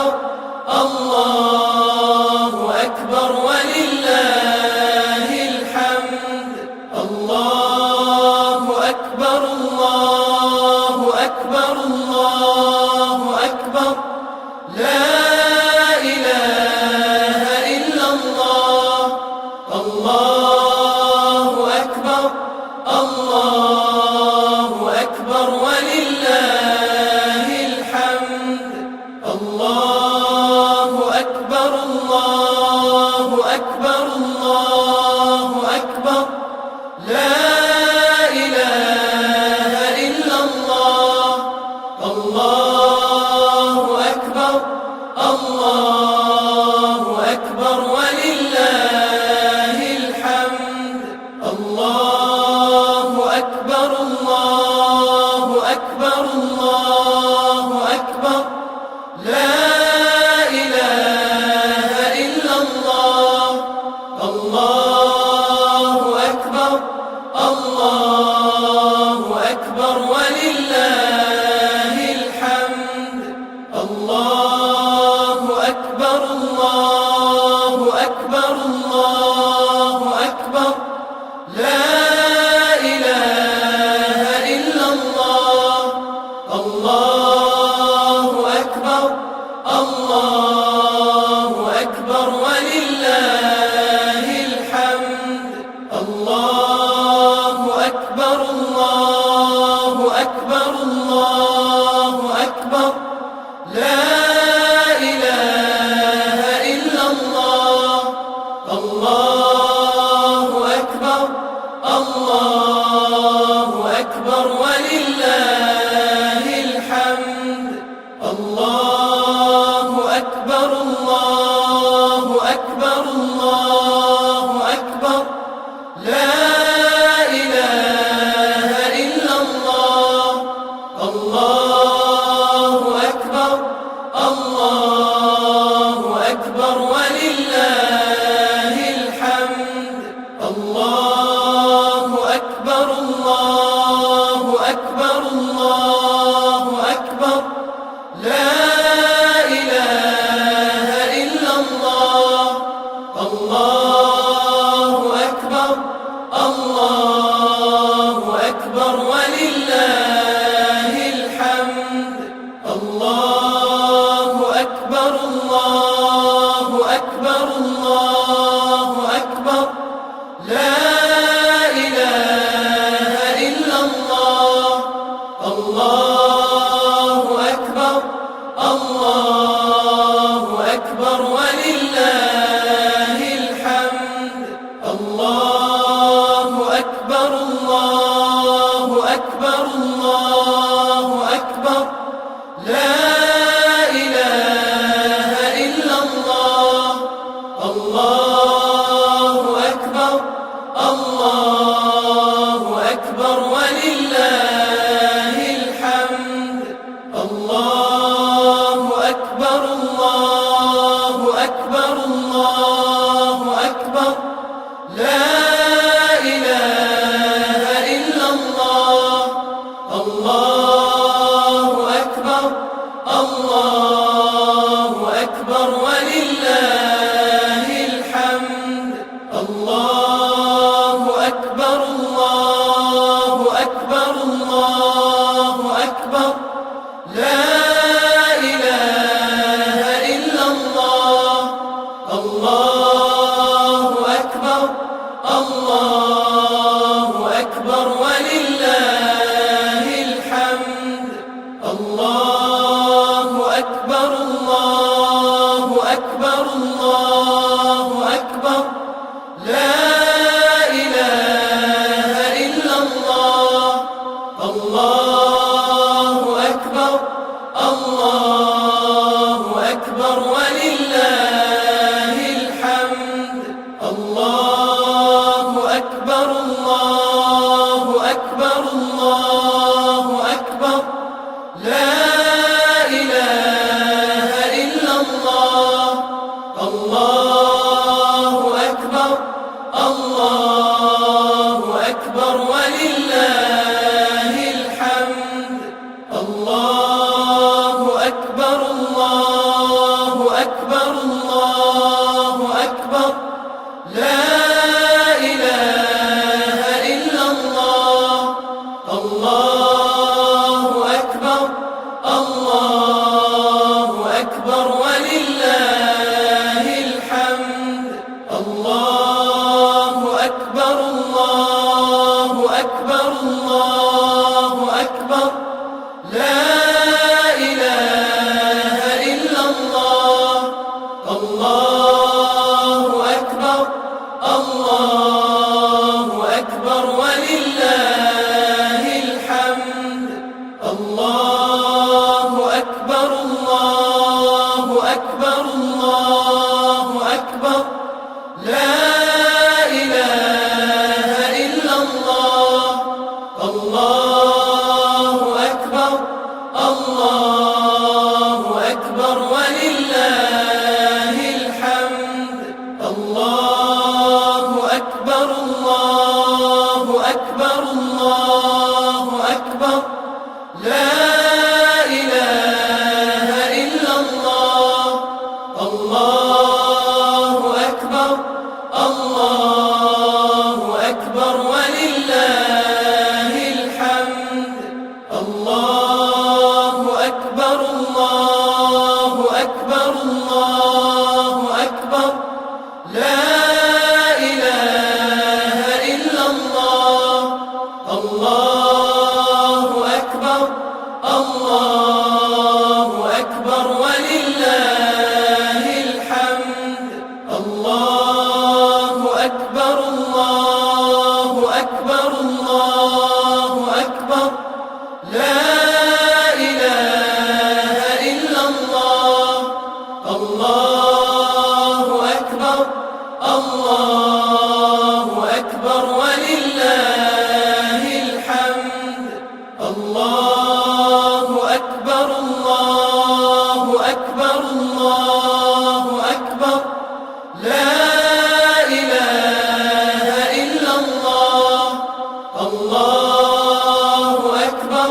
أكبر الله أكبر ولله الحمد. الله أكبر الله أكبر الله أكبر لا إله إلا الله. الله أكبر الله أكبر ولله الحمد. الله أكبر الله أكبر الله أكبر لا إله إلا الله. الله أكبر الله أكبر ولله الحمد. الله أكبر الله أكبر الله أكبر لا إله إلا الله. الله أكبر الله أكبر ولله الحمد. الله أكبر الله أكبر الله أكبر لا إله إلا الله. الله أكبر الله أكبر ولله الحمد. الله أكبر الله أكبر الله أكبر لا إله إلا الله. الله أكبر الله أكبر ولله الحمد. الله أكبر الله أكبر الله أكبر لا إله إلا الله. الله أكبر الله أكبر ولله الحمد. الله أكبر الله أكبر الله أكبر لا إله إلا الله. الله أكبر الله أكبر ولله الحمد. الله أكبر الله أكبر الله أكبر لا إله إلا الله. الله أكبر الله أكبر ولله الحمد. الله أكبر الله أكبر الله أكبر لا إله إلا الله. الله أكبر الله أكبر ولله الحمد. الله أكبر الله أكبر الله أكبر لا إله إلا الله. الله أكبر الله أكبر ولله الحمد. الله أكبر الله أكبر الله أكبر لا إله إلا الله. الله أكبر الله أكبر ولله الحمد. الله أكبر الله أكبر الله أكبر لا إله إلا الله. الله أكبر الله أكبر ولله الحمد. الله أكبر الله أكبر الله أكبر لا إله إلا الله. الله أكبر الله أكبر ولله الحمد. الله أكبر الله أكبر الله أكبر لا إله إلا الله الله أكبر الله أكبر ولله الحمد الله أكبر الله أكبر الله أكبر لا إله إلا الله الله أكبر الله أكبر ولله الحمد الله أكبر الله أكبر الله أكبر لا إله إلا الله الله أكبر الله أكبر ولله الحمد الله أكبر الله أكبر الله أكبر لا إله إلا الله الله أكبر الله أكبر ولله الحمد الله أكبر الله أكبر الله أكبر لا إله إلا الله الله أكبر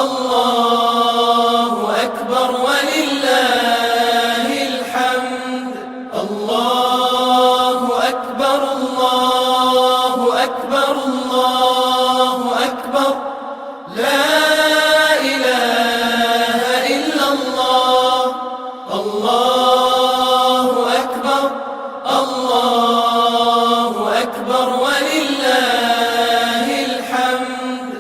الله أكبر ولله الحمد الله أكبر الله أكبر الله أكبر لا إله إلا الله الله أكبر الله أكبر ولله الحمد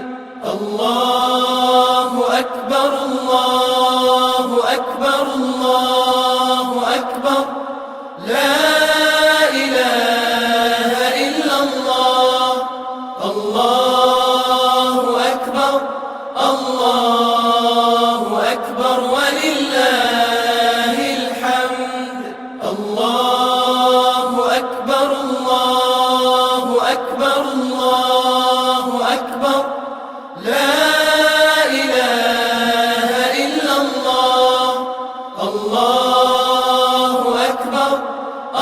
الله أكبر الله أكبر الله أكبر لا إله إلا الله الله أكبر الله أكبر ولله الحمد الله أكبر الله أكبر الله أكبر لا إله إلا الله الله أكبر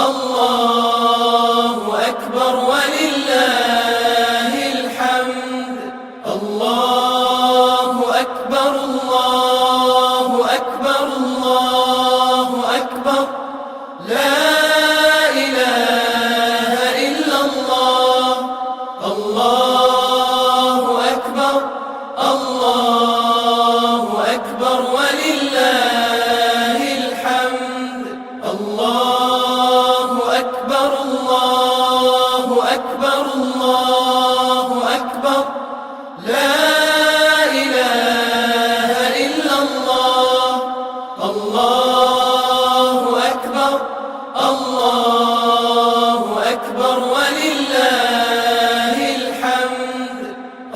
الله أكبر ولله الحمد الله أكبر الله أكبر الله أكبر لا إله إلا الله الله أكبر الله أكبر ولله الحمد الله أكبر الله أكبر الله أكبر لا إله إلا الله الله أكبر الله أكبر ولله الحمد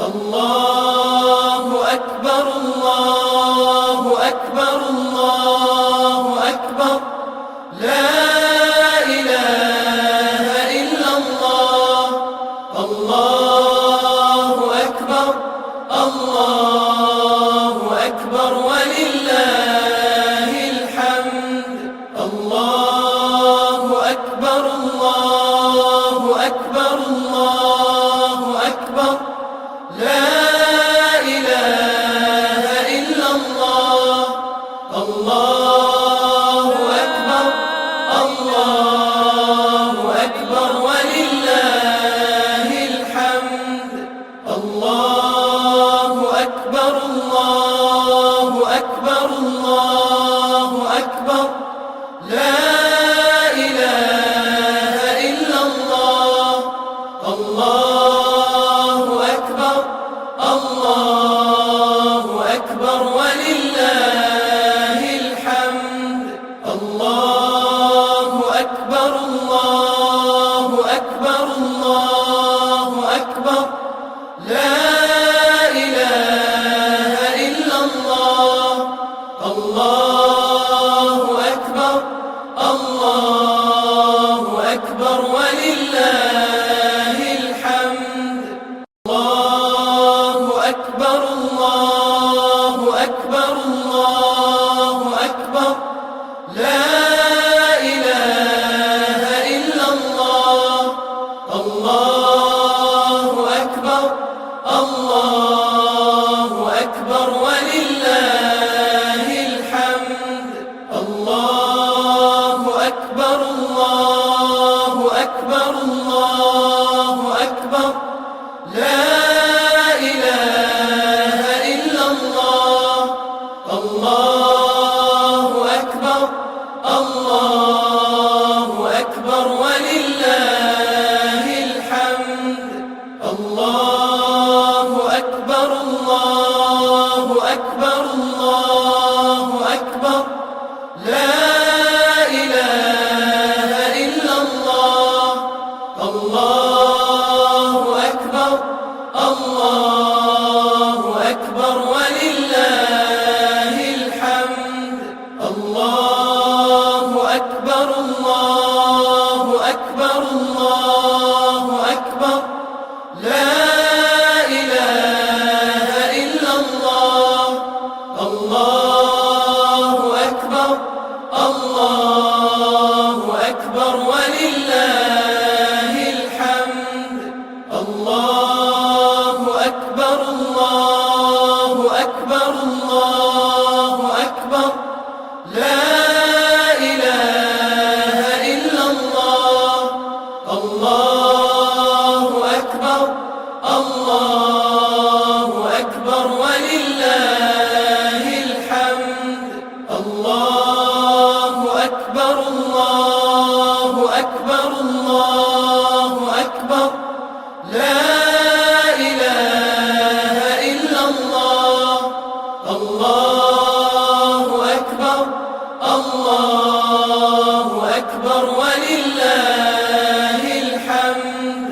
الله أكبر الله أكبر الله أكبر لا إله إلا الله الله أكبر الله أكبر ولله الحمد الله أكبر الله أكبر الله أكبر لا إله إلا الله الله أكبر الله أكبر ولله الحمد الله أكبر الله أكبر الله أكبر لا إله إلا الله الله أكبر الله أكبر ولله الحمد الله أكبر الله أكبر الله أكبر لا إله إلا الله الله أكبر الله أكبر ولله الحمد. الله أكبر الله أكبر الله أكبر لا إله إلا الله. الله أكبر الله أكبر ولله الحمد. الله أكبر الله أكبر الله أكبر لا إله إلا الله. الله أكبر الله أكبر ولله الحمد. الله أكبر الله أكبر الله أكبر لا إله إلا الله. الله أكبر الله أكبر ولله الحمد. الله أكبر الله أكبر الله أكبر لا إله إلا الله. الله أكبر الله أكبر ولله الحمد.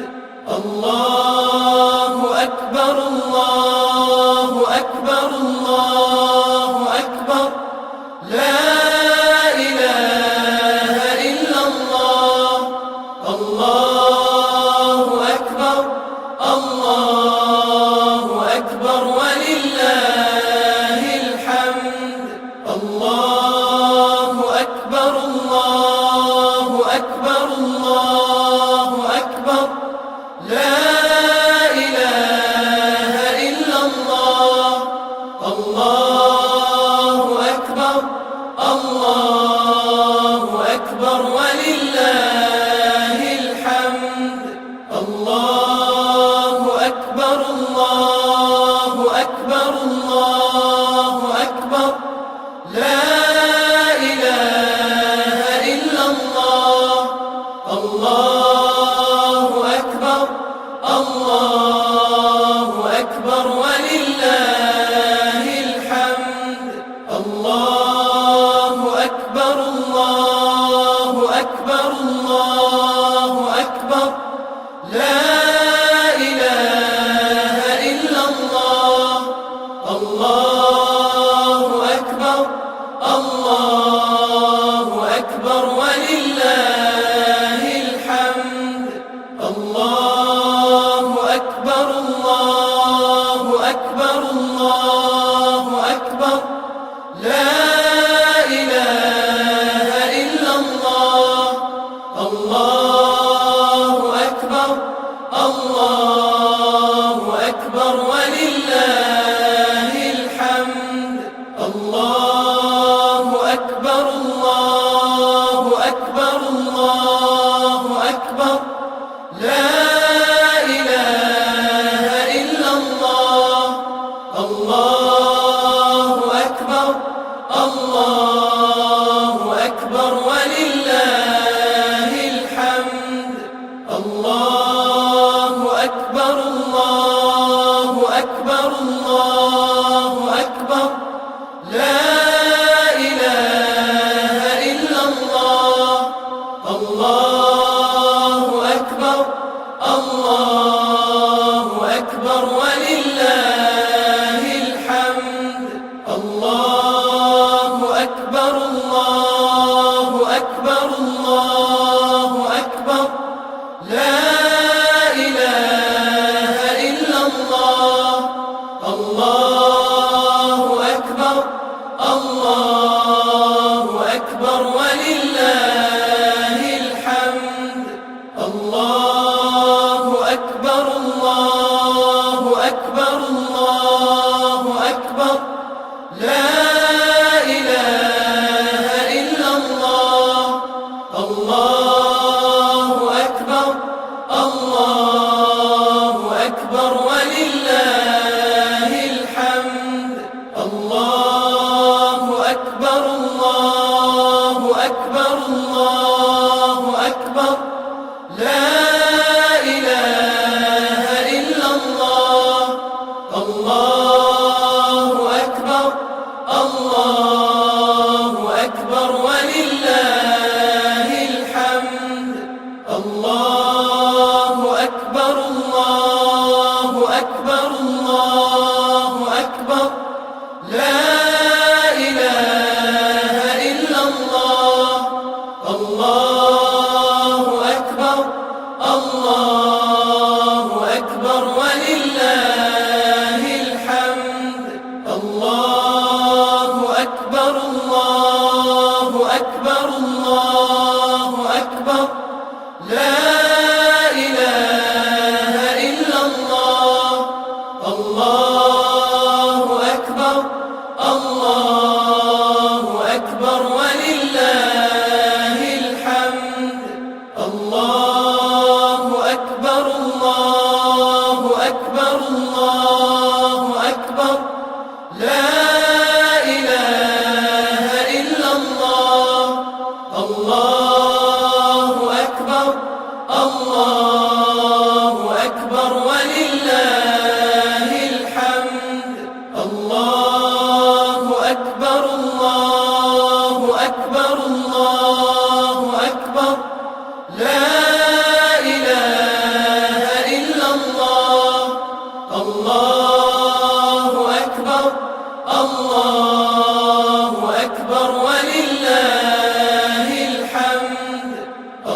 الله أكبر الله أكبر الله أكبر لا إله إلا الله. الله أكبر الله أكبر ولله الحمد. الله أكبر الله أكبر الله أكبر لا إله إلا الله. الله أكبر الله أكبر ولله الحمد. الله أكبر الله أكبر الله أكبر لا إله إلا الله. الله أكبر الله أكبر ولله الحمد. الله أكبر الله أكبر الله أكبر لا إله إلا الله. الله أكبر الله أكبر ولله الحمد. الله أكبر الله أكبر الله أكبر لا إله إلا الله. الله أكبر الله أكبر ولله الحمد. الله أكبر الله أكبر الله أكبر لا إله إلا الله. الله أكبر الله أكبر ولله الحمد. الله أكبر الله أكبر الله أكبر لا إله إلا الله. الله أكبر الله أكبر ولله الحمد. الله أكبر الله أكبر الله أكبر لا إله إلا الله. الله أكبر الله أكبر ولله الحمد. الله أكبر الله أكبر الله أكبر لا إله إلا الله. الله أكبر الله أكبر ولله الحمد. الله أكبر الله أكبر أكبر الله أكبر لا إله إلا الله الله أكبر الله أكبر ولله الحمد الله أكبر الله أكبر الله أكبر لا إله إلا الله الله أكبر الله أكبر ولله الحمد الله أكبر الله أكبر الله أكبر لا إله إلا الله الله أكبر الله أكبر ولله الحمد الله أكبر الله أكبر الله أكبر لا إله إلا الله الله أكبر الله أكبر ولله الحمد الله أكبر الله أكبر الله أكبر لا إله إلا الله الله أكبر الله أكبر ولله الحمد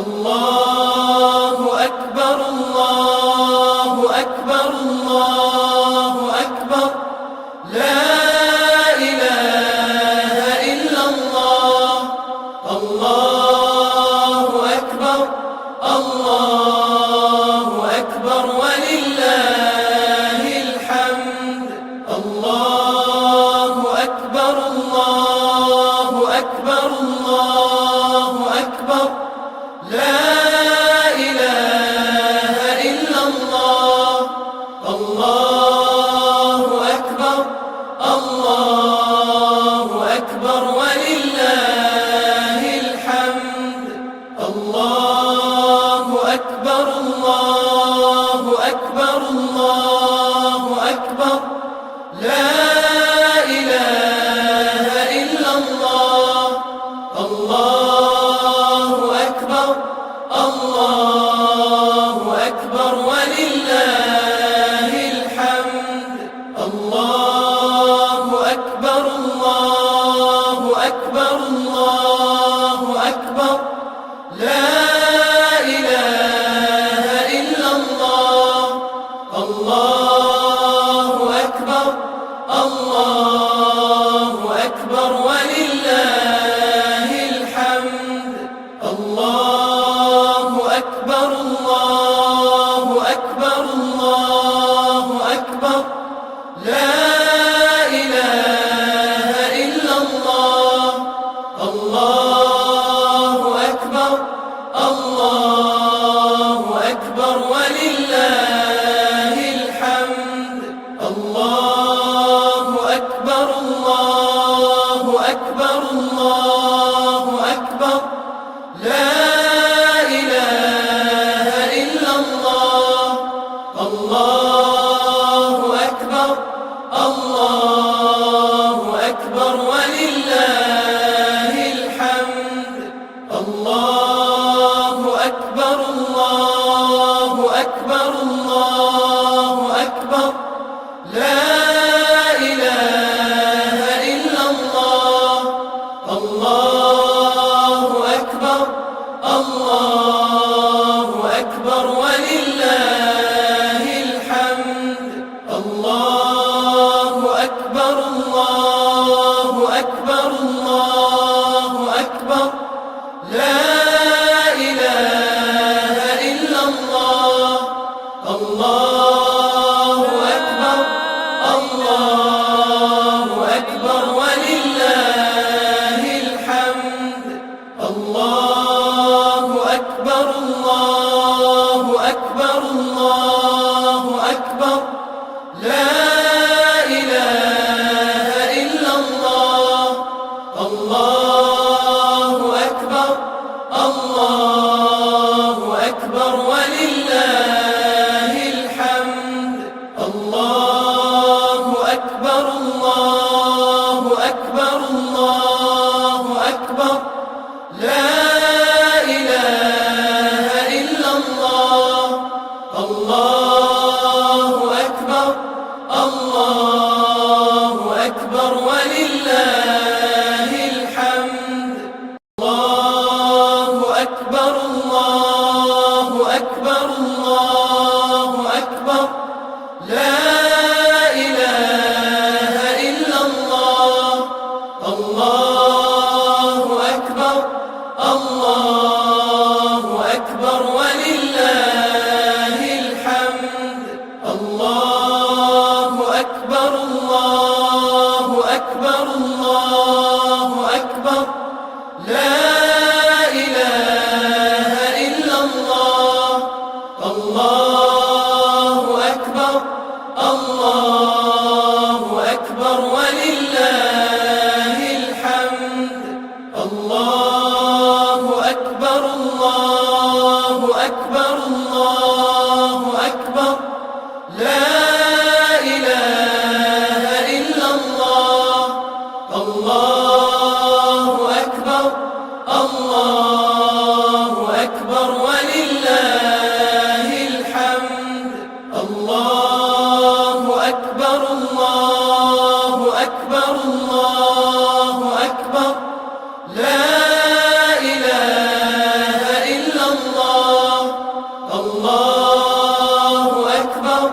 الله أكبر الله أكبر الله أكبر لا إله إلا الله الله أكبر الله أكبر ولله الحمد الله أكبر الله أكبر الله أكبر لا إله إلا الله الله أكبر الله أكبر ولله الحمد الله أكبر الله أكبر الله أكبر لا إله إلا الله الله أكبر الله أكبر ولله الحمد الله أكبر الله أكبر الله أكبر لا إله إلا الله الله أكبر الله أكبر ولله الحمد الله أكبر الله أكبر الله أكبر لا إله إلا الله الله أكبر الله أكبر ولله الحمد الله أكبر الله أكبر الله أكبر لا إله إلا الله الله أكبر الله أكبر ولله الحمد الله أكبر الله أكبر الله أكبر لا إله إلا الله الله أكبر الله أكبر ولله الحمد الله أكبر الله أكبر الله أكبر لا إله إلا الله الله أكبر الله أكبر ولله الحمد الله أكبر الله أكبر الله أكبر لا إله إلا الله الله أكبر الله أكبر ولله الحمد. الله أكبر الله أكبر الله أكبر لا إله إلا الله. الله أكبر الله أكبر ولله الحمد. الله أكبر الله أكبر الله أكبر لا إله إلا الله. الله أكبر الله أكبر ولله الحمد. الله أكبر الله أكبر الله أكبر لا إله إلا الله. الله أكبر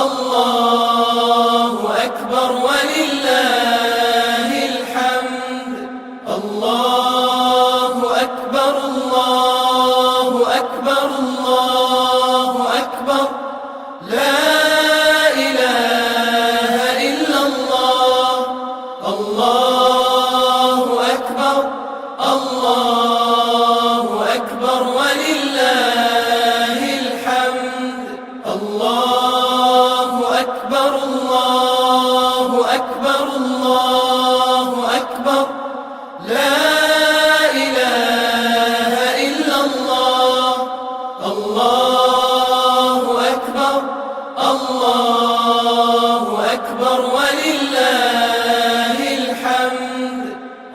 الله أكبر ولله الحمد. الله أكبر الله أكبر الله أكبر لا إله إلا الله. الله أكبر الله أكبر ولله الحمد. الله أكبر الله أكبر الله أكبر لا إله إلا الله. الله أكبر الله أكبر ولله الحمد.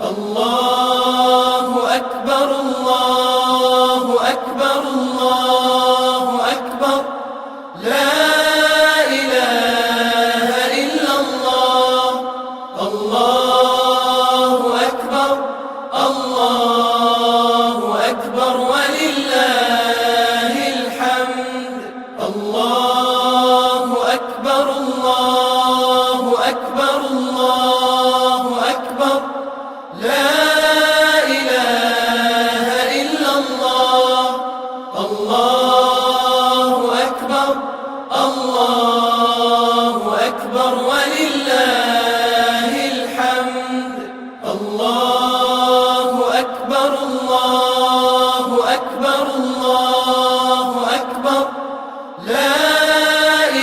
الله أكبر الله أكبر الله أكبر لا إله إلا الله. الله أكبر الله أكبر ولله الحمد. الله أكبر الله أكبر الله أكبر لا إله إلا الله. الله أكبر الله أكبر ولله الحمد. الله أكبر الله أكبر الله أكبر لا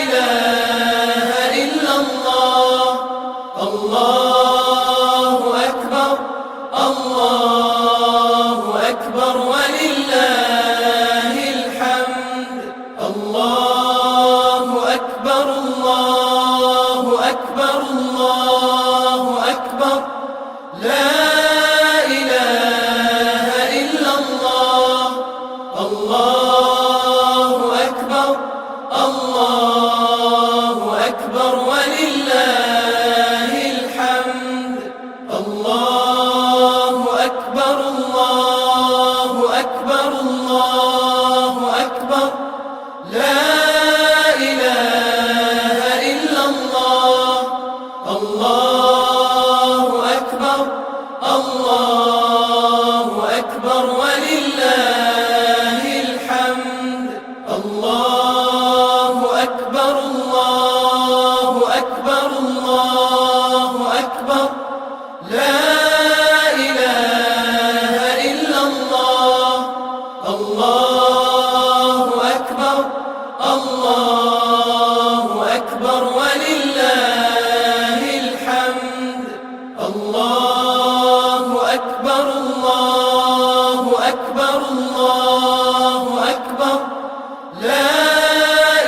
إله إلا الله. الله أكبر الله أكبر ولله الحمد. الله أكبر الله أكبر الله أكبر لا إله إلا الله. الله أكبر الله أكبر ولله الحمد. الله أكبر الله أكبر الله أكبر لا إله إلا الله. الله أكبر الله أكبر ولله الحمد. الله أكبر الله أكبر الله أكبر لا إله إلا الله. الله أكبر الله أكبر ولله الحمد. الله أكبر الله أكبر الله أكبر لا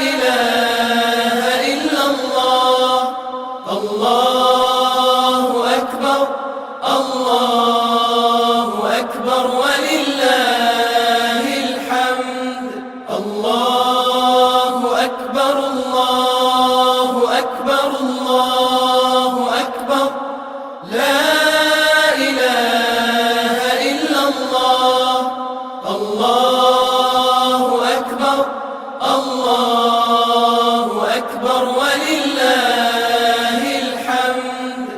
إله إلا الله. الله أكبر الله أكبر ولله الحمد. الله أكبر الله أكبر الله أكبر لا إله إلا الله. الله أكبر الله أكبر ولله الحمد.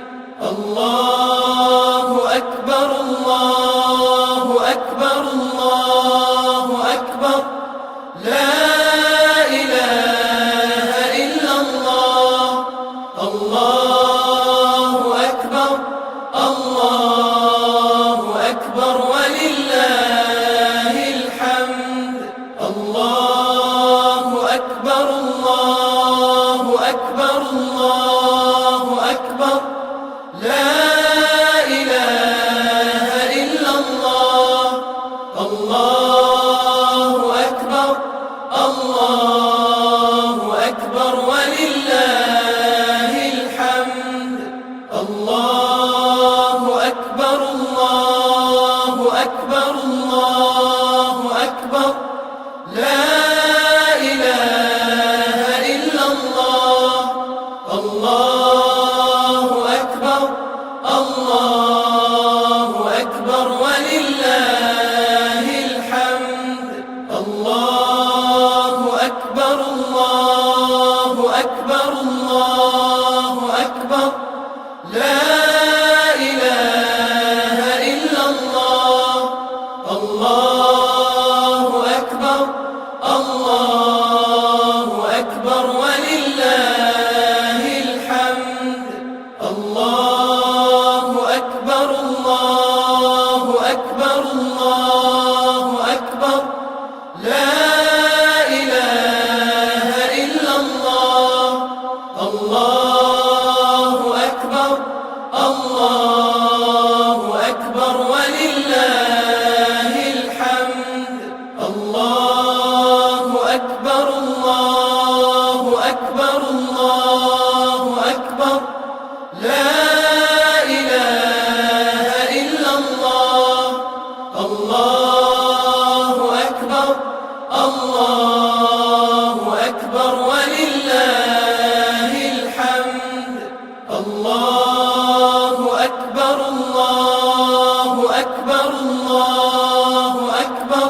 الله أكبر الله أكبر الله أكبر الله أكبر ولله الحمد. الله أكبر الله أكبر الله أكبر لا إله إلا الله. الله أكبر الله أكبر ولله الحمد. الله أكبر الله أكبر الله أكبر لا إله إلا الله. الله أكبر الله أكبر ولله الحمد. الله أكبر الله أكبر الله أكبر لا إله إلا الله. الله أكبر الله أكبر ولله الحمد. الله أكبر الله أكبر الله أكبر لا إله إلا الله. الله أكبر الله أكبر ولله الحمد. الله أكبر الله أكبر الله أكبر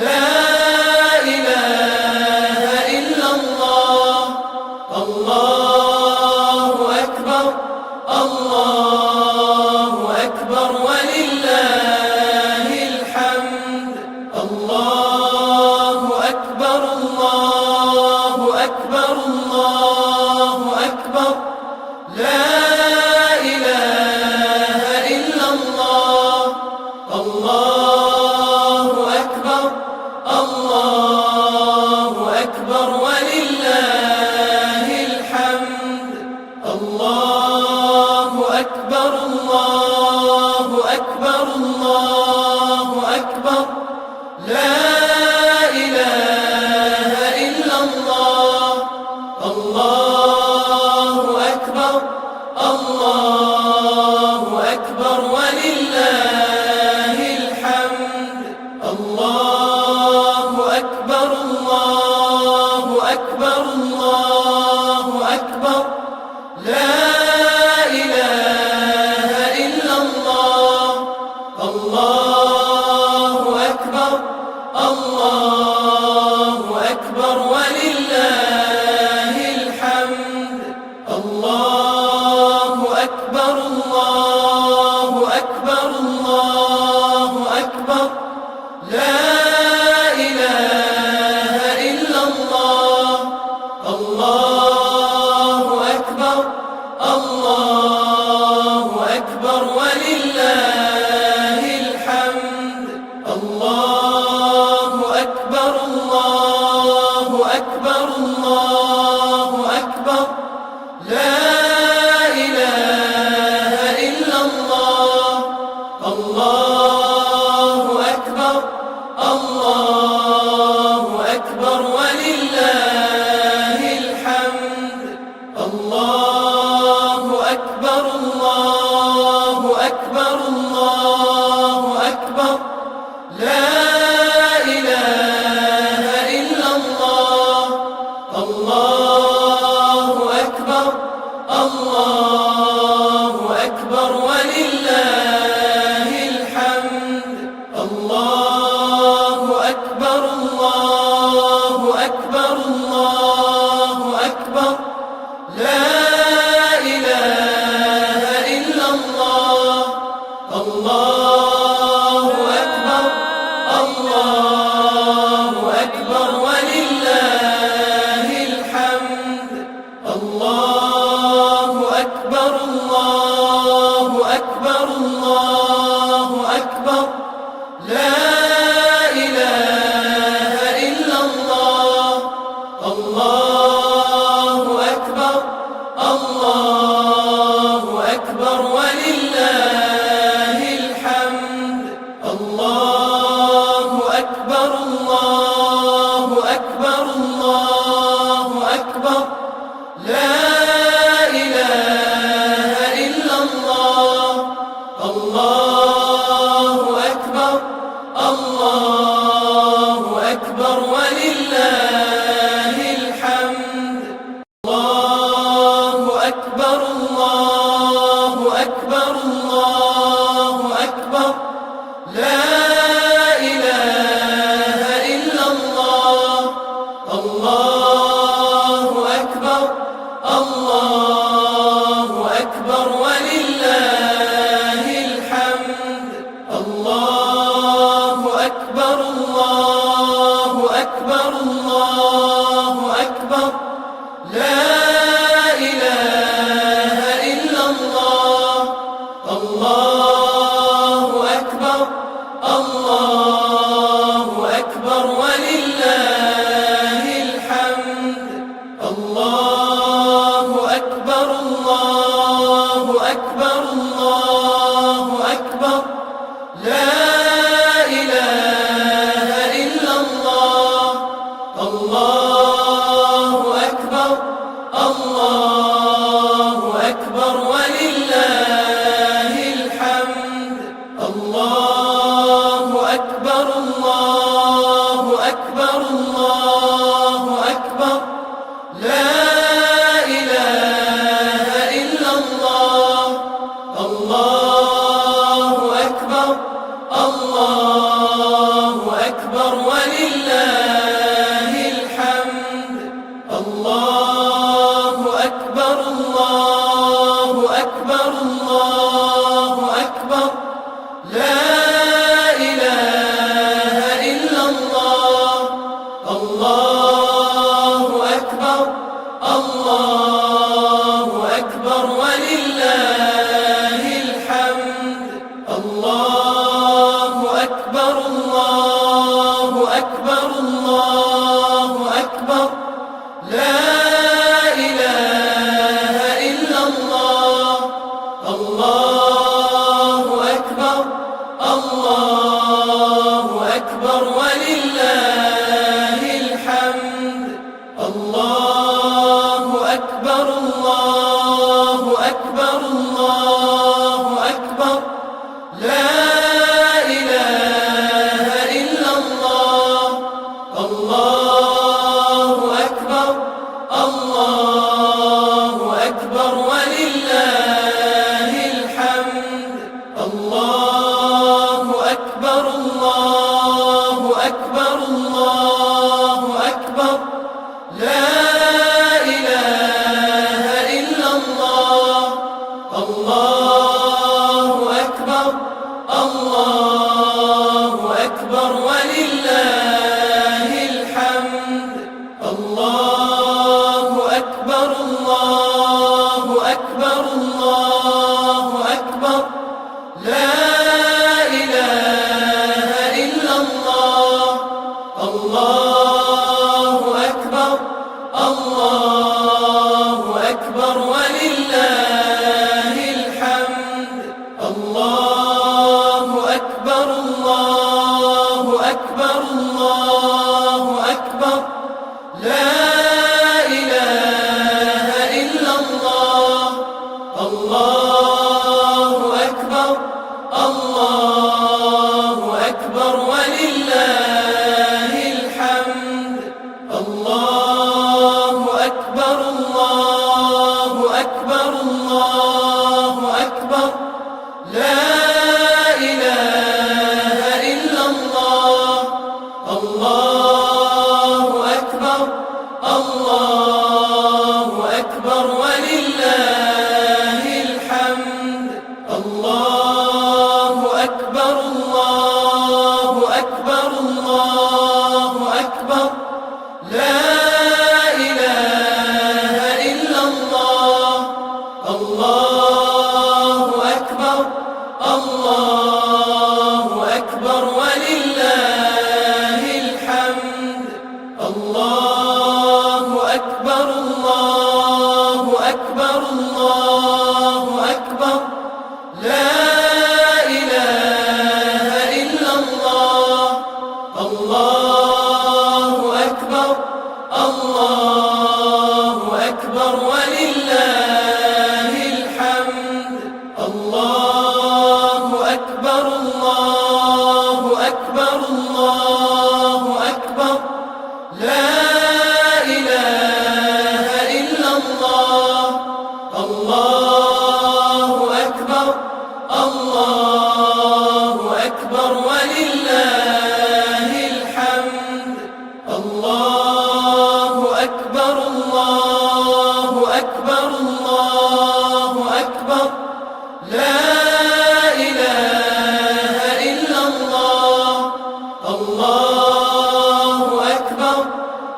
لا إله إلا الله. الله أكبر الله أكبر ولله الحمد. الله أكبر الله أكبر الله أكبر لا إله إلا الله. الله أكبر الله أكبر ولله الحمد. الله أكبر الله أكبر الله أكبر لا إله إلا الله. الله أكبر الله أكبر ولله الحمد. الله أكبر الله أكبر الله أكبر لا إله إلا الله. الله أكبر الله أكبر ولله الحمد. الله أكبر الله أكبر الله أكبر لا إله إلا الله. الله أكبر الله أكبر ولله الحمد. الله أكبر الله أكبر الله أكبر لا إله إلا الله. الله أكبر الله أكبر ولله الحمد. الله أكبر الله أكبر الله أكبر لا إله إلا الله. الله أكبر الله أكبر ولله الحمد. الله أكبر الله أكبر الله أكبر لا إله إلا الله. الله أكبر الله أكبر ولله الحمد. الله أكبر الله أكبر الله أكبر لا أكبر الله أكبر الله أكبر لا إله إلا الله الله أكبر الله أكبر ولله الحمد الله أكبر الله أكبر الله أكبر لا إله إلا الله الله أكبر الله أكبر ولله الحمد الله أكبر الله أكبر الله أكبر لا إله إلا الله الله أكبر الله أكبر ولله الحمد الله أكبر الله أكبر الله أكبر لا إله إلا الله الله أكبر الله أكبر ولله الحمد الله أكبر الله أكبر الله أكبر لا إله إلا الله الله أكبر الله أكبر ولله الحمد الله أكبر الله أكبر الله أكبر لا إله إلا الله الله أكبر الله أكبر ولله الحمد الله أكبر الله أكبر الله أكبر لا إله إلا الله الله أكبر الله أكبر ولله الحمد الله أكبر الله أكبر الله أكبر لا إله إلا الله الله أكبر الله أكبر ولله الحمد الله أكبر الله أكبر الله أكبر لا إله إلا الله الله أكبر الله أكبر ولله الحمد الله أكبر الله أكبر الله أكبر لا إله إلا الله الله أكبر الله أكبر ولله الحمد الله أكبر الله أكبر الله أكبر لا إله إلا الله الله أكبر الله أكبر ولله الحمد الله أكبر الله أكبر الله أكبر لا إله إلا الله الله أكبر الله أكبر ولله الحمد الله أكبر الله أكبر الله أكبر لا إله إلا الله الله أكبر الله أكبر ولله الحمد الله أكبر الله أكبر الله أكبر لا إله إلا الله الله أكبر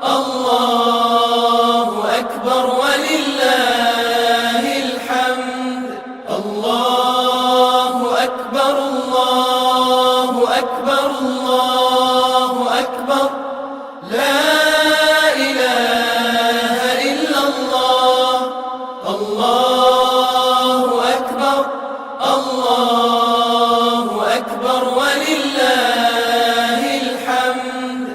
الله أكبر ولله الحمد الله أكبر الله أكبر الله أكبر لا إله إلا الله الله أكبر الله أكبر ولله الحمد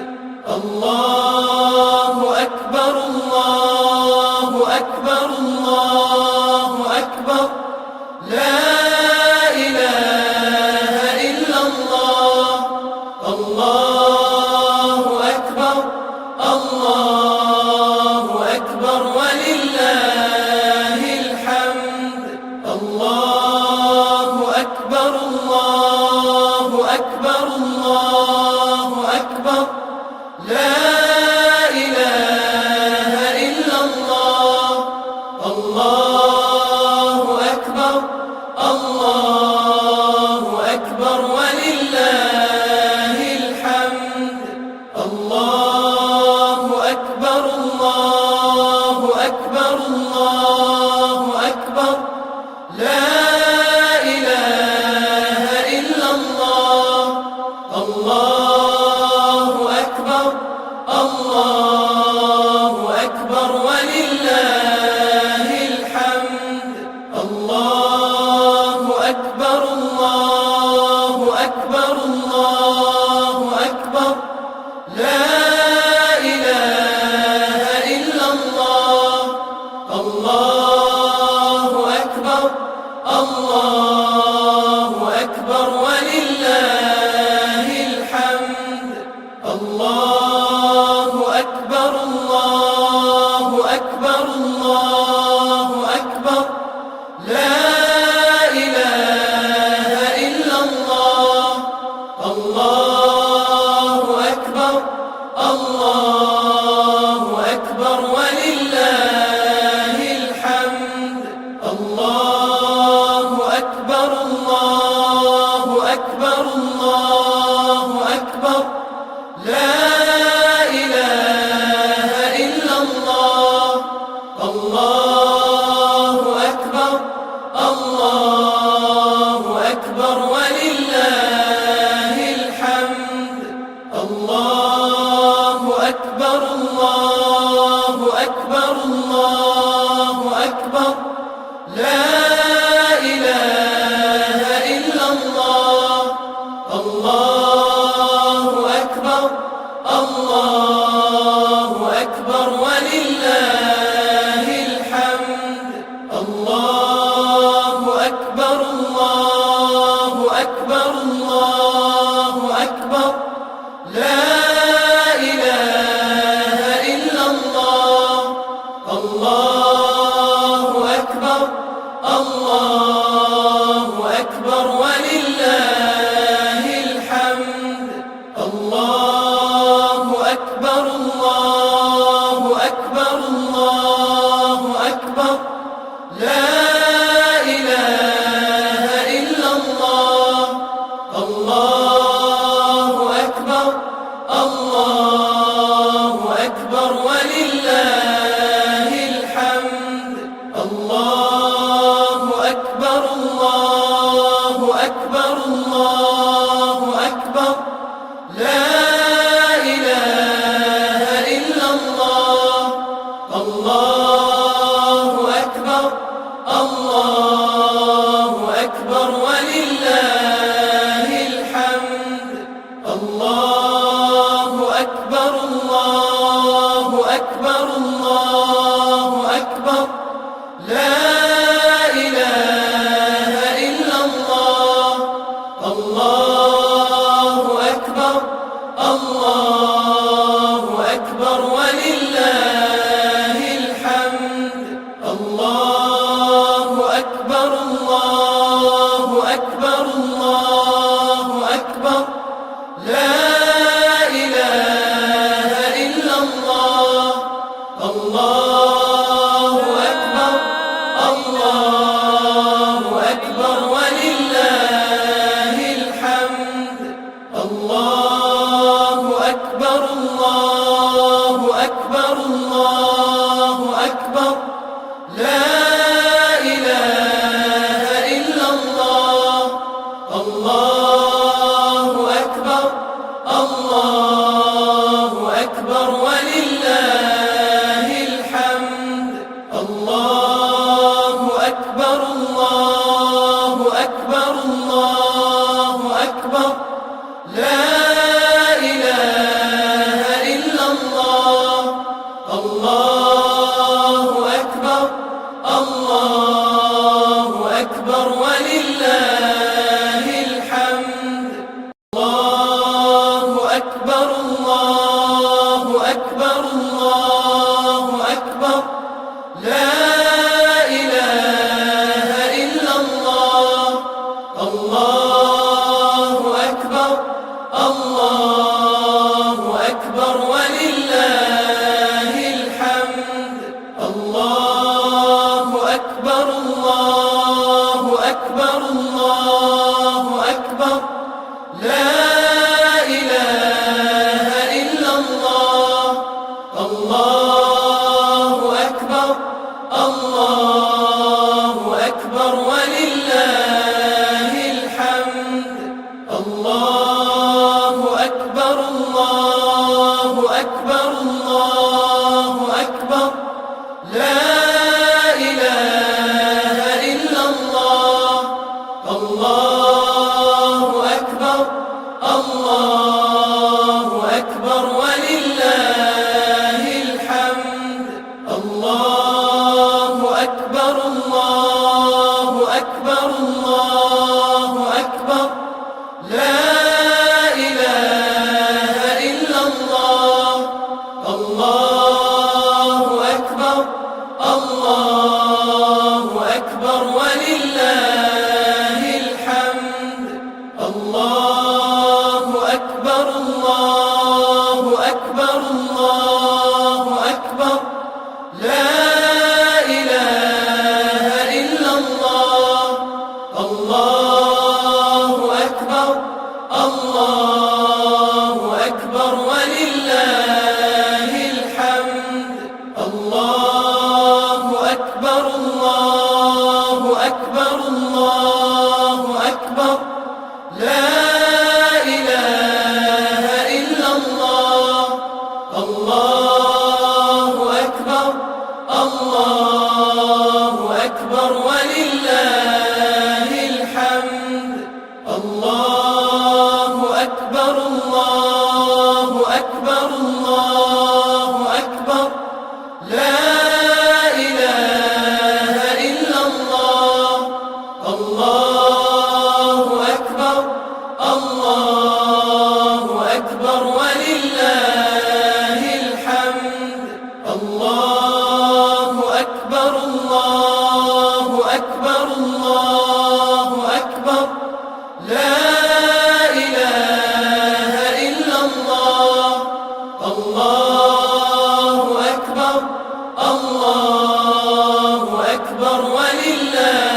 الله أكبر الله أكبر الله أكبر لا إله إلا الله الله أكبر الله أكبر ولله الحمد الله أكبر الله أكبر الله أكبر لا إله إلا الله الله أكبر الله أكبر ولله الحمد الله أكبر الله أكبر الله أكبر لا إله إلا الله الله أكبر الله أكبر ولله الحمد الله أكبر الله أكبر الله أكبر لا إله إلا الله الله أكبر الله أكبر ولله الحمد الله أكبر الله أكبر الله أكبر لا إله إلا الله الله أكبر الله أكبر ولله الحمد الله أكبر الله أكبر الله أكبر لا إله إلا الله الله أكبر الله أكبر ولله الحمد الله أكبر الله أكبر الله أكبر لا إله إلا الله الله أكبر الله أكبر ولله الحمد الله أكبر الله أكبر الله أكبر لا إله إلا الله الله أكبر الله أكبر ولله الحمد الله أكبر الله أكبر الله أكبر لا إله إلا الله الله أكبر الله أكبر ولله الحمد الله أكبر الله أكبر الله أكبر لا إله إلا الله الله أكبر الله أكبر ولله الحمد الله أكبر ولله الحمد. الله أكبر الله أكبر الله أكبر لا إله إلا الله. الله أكبر الله أكبر ولله الحمد. الله أكبر الله أكبر الله أكبر لا إله إلا الله. الله أكبر الله أكبر ولله الحمد. الله أكبر الله أكبر الله أكبر لا إله إلا الله. الله أكبر الله أكبر ولله الحمد. الله أكبر الله أكبر الله أكبر لا إله إلا الله. الله أكبر الله أكبر ولله الحمد. الله أكبر الله أكبر الله أكبر لا إله إلا الله. الله أكبر الله أكبر ولله الحمد. الله أكبر الله أكبر الله أكبر لا إله إلا الله. الله أكبر الله أكبر ولله الحمد. الله أكبر الله أكبر الله أكبر لا إله إلا الله. الله أكبر الله أكبر ولله الحمد. الله أكبر الله أكبر الله أكبر لا إله إلا الله. الله أكبر الله أكبر ولله الحمد. الله أكبر الله أكبر الله أكبر لا إله إلا الله. الله أكبر الله أكبر ولله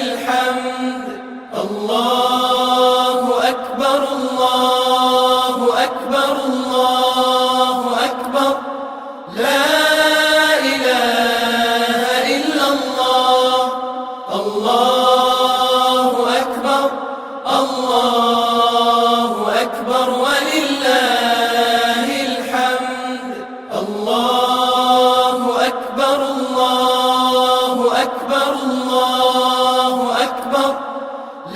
الحمد. الله أكبر الله أكبر الله أكبر لا إله إلا الله. الله أكبر الله أكبر ولله الحمد. الله أكبر الله أكبر الله أكبر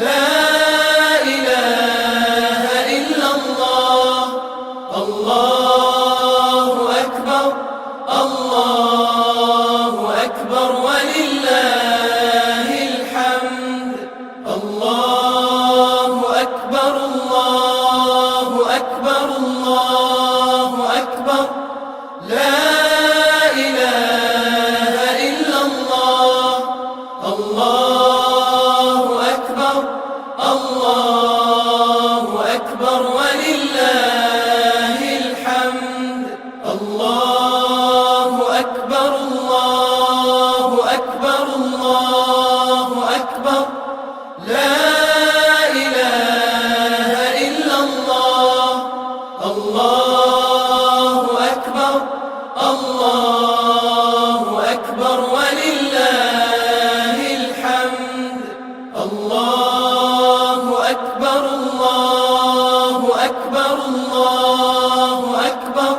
لا إله إلا الله. الله أكبر الله أكبر ولله الحمد. الله أكبر الله أكبر الله أكبر لا إله إلا الله. الله أكبر الله أكبر ولله الحمد. الله أكبر الله أكبر الله أكبر لا إله إلا الله. الله أكبر الله أكبر ولله الحمد. الله أكبر الله أكبر الله أكبر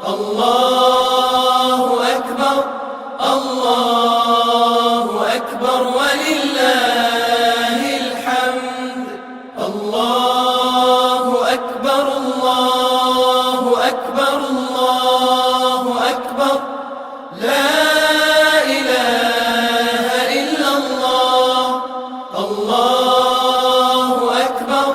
الله أكبر الله أكبر ولله الحمد الله أكبر الله أكبر الله أكبر لا إله إلا الله الله أكبر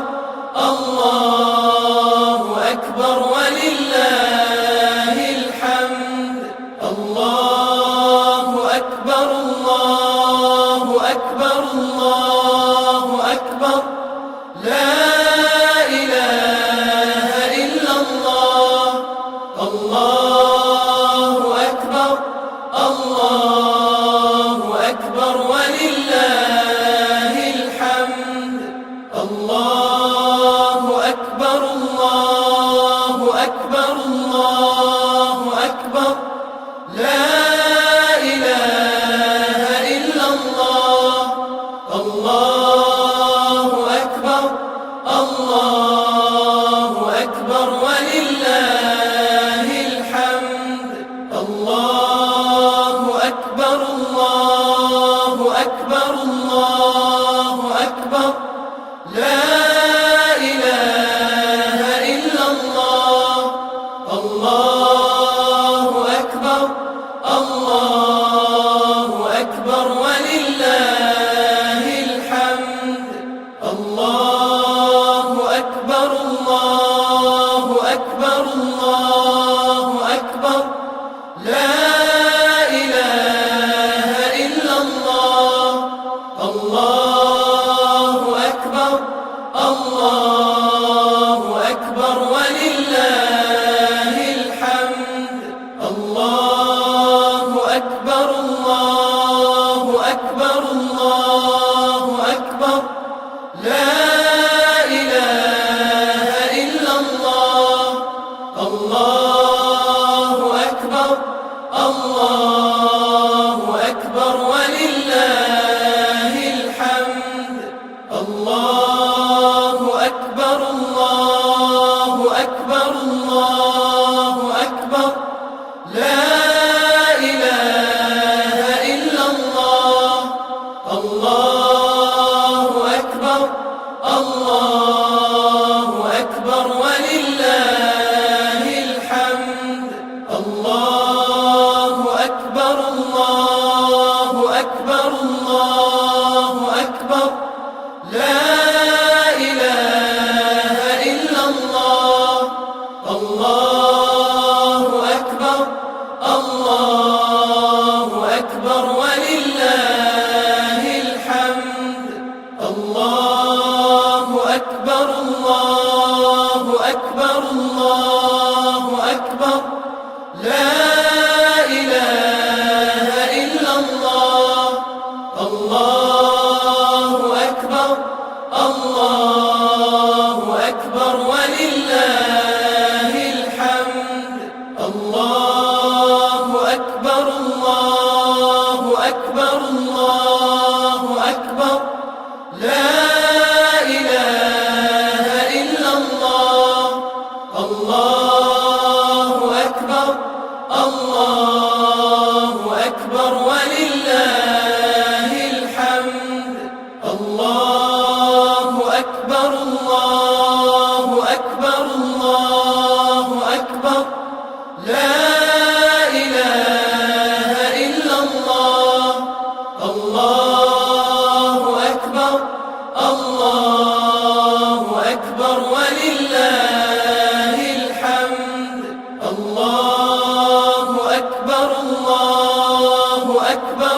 الله أكبر ولله الحمد الله أكبر الله أكبر الله أكبر لا إله إلا الله الله أكبر الله أكبر ولله الحمد الله أكبر الله أكبر الله أكبر لا إله إلا الله الله أكبر الله أكبر ولله الحمد الله أكبر الله أكبر الله أكبر لا إله إلا الله الله أكبر الله أكبر ولله الحمد الله أكبر الله أكبر الله أكبر لا إله إلا الله الله أكبر الله أكبر ولله الحمد الله أكبر الله أكبر الله أكبر لا إله إلا الله الله أكبر الله أكبر ولله الحمد الله أكبر الله أكبر الله أكبر لا إله إلا الله الله أكبر الله أكبر ولله الحمد الله أكبر الله أكبر الله أكبر لا إله إلا الله الله أكبر الله أكبر ولله الحمد الله أكبر الله أكبر الله أكبر لا إله إلا الله الله أكبر الله أكبر ولله الحمد الله أكبر الله أكبر الله أكبر لا إله إلا الله الله أكبر الله أكبر ولله الحمد الله أكبر الله أكبر الله أكبر لا إله إلا الله الله أكبر الله أكبر ولله الحمد الله أكبر الله أكبر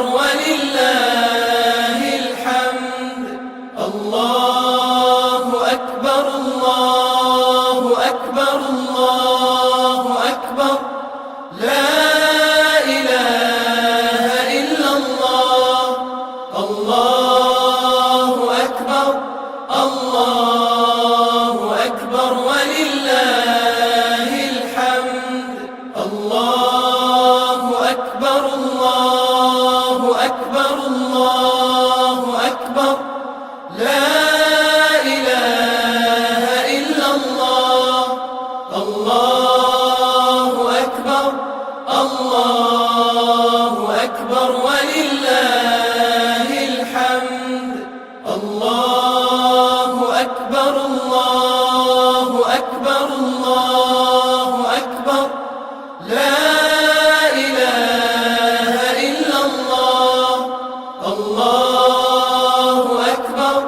أكبر ولله الحمد. الله أكبر الله أكبر الله أكبر لا إله إلا الله. الله أكبر الله أكبر ولله الحمد. الله أكبر الله أكبر الله أكبر لا إله إلا الله. الله أكبر الله أكبر ولله الحمد. الله أكبر الله أكبر الله أكبر لا إله إلا الله. الله أكبر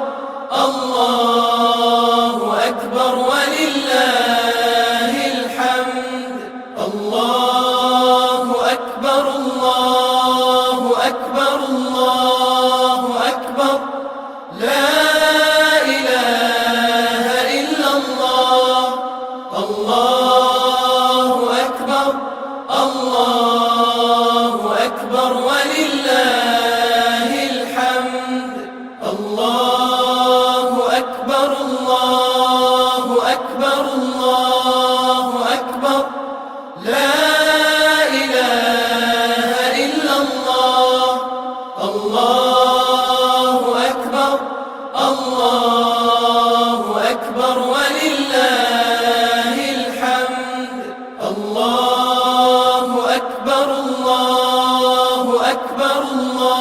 الله أكبر ولله الحمد. الله أكبر الله أكبر الله أكبر لا إله إلا الله. الله أكبر الله أكبر ولله الحمد. الله أكبر الله أكبر الله أكبر لا إله إلا الله. الله أكبر الله أكبر ولله الحمد. الله أكبر الله أكبر الله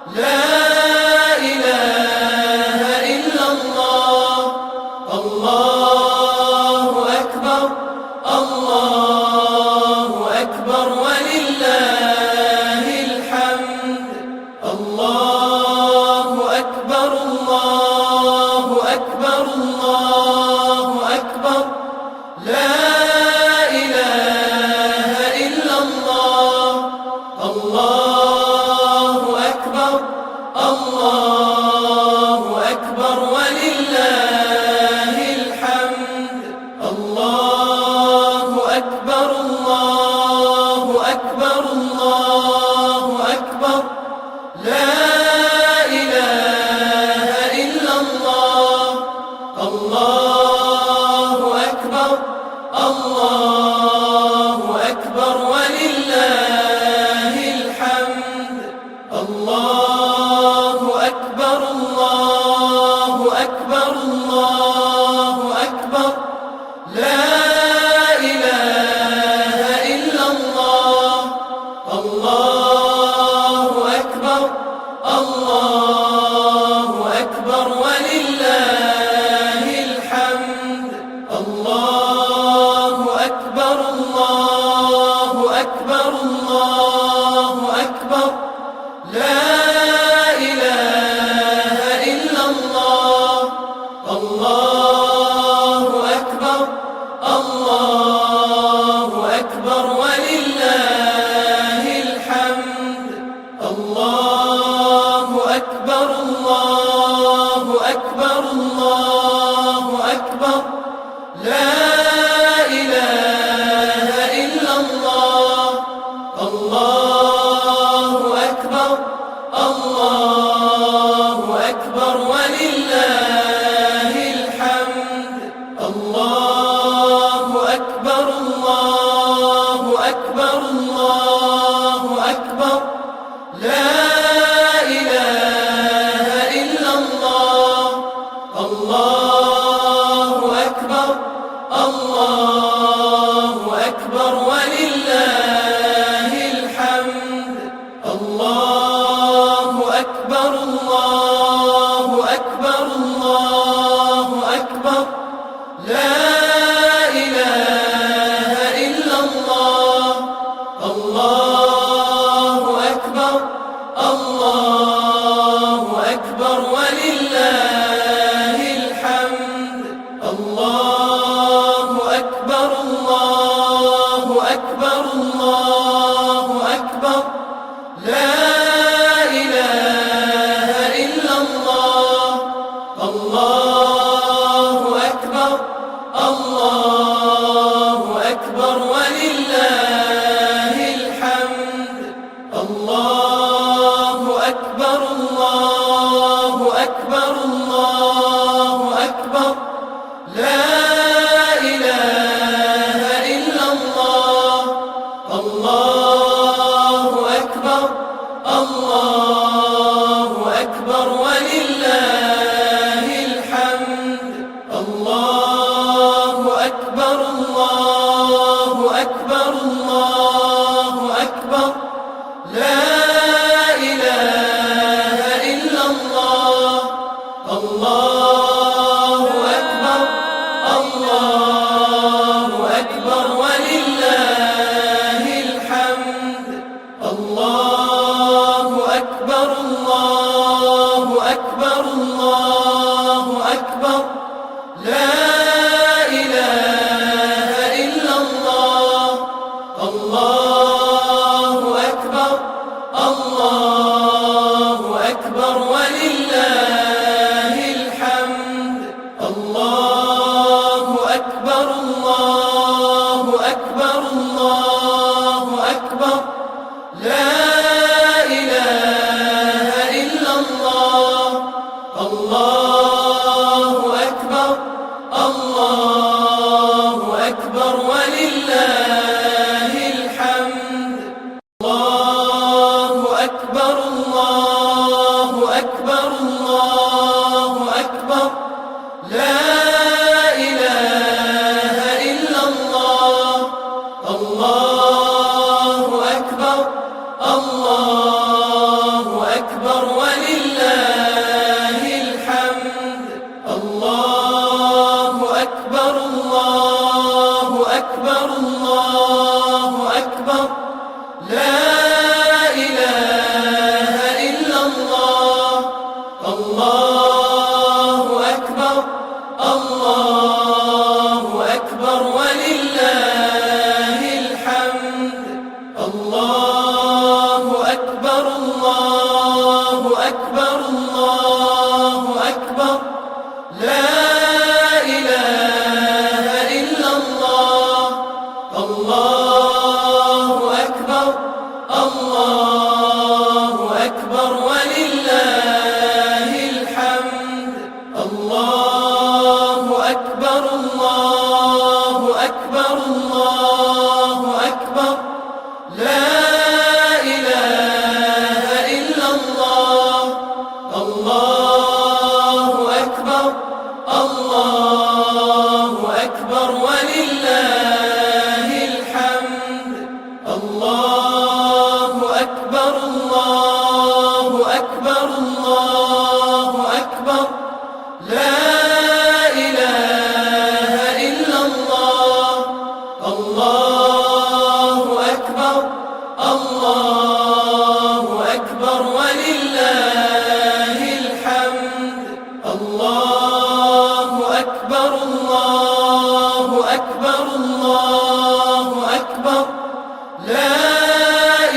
لا إله إلا الله. الله أكبر الله أكبر ولله الحمد. الله أكبر الله أكبر الله أكبر. لا إله إلا الله. الله أكبر الله أكبر ولله الحمد. الله أكبر الله أكبر الله أكبر. لا إله إلا الله. الله أكبر الله أكبر ولله الحمد. الله أكبر الله أكبر الله أكبر. لا إله إلا الله. الله أكبر الله أكبر ولله الحمد. الله أكبر الله أكبر الله أكبر. لا إله إلا الله. الله أكبر الله أكبر ولله الحمد. الله أكبر الله أكبر الله أكبر. لا إله إلا الله. الله أكبر الله أكبر ولله الحمد. الله أكبر الله أكبر الله أكبر. لا إله إلا الله. الله أكبر الله أكبر ولله الحمد. الله أكبر الله أكبر الله أكبر. لا إله إلا الله. الله أكبر الله أكبر ولله الحمد. الله أكبر الله أكبر الله أكبر. لا إله إلا الله. الله أكبر الله أكبر ولله الحمد. الله أكبر الله أكبر الله أكبر. لا إله إلا الله. الله أكبر الله أكبر ولله الحمد. الله أكبر الله أكبر الله أكبر. لا إله إلا الله. الله أكبر الله أكبر ولله الحمد. الله أكبر الله أكبر الله أكبر. لا إله إلا الله. الله أكبر الله أكبر ولله الحمد. الله أكبر الله أكبر الله أكبر. لا إله إلا الله. الله أكبر الله أكبر ولله الحمد. الله أكبر الله ولله الحمد. الله أكبر الله أكبر الله أكبر، لا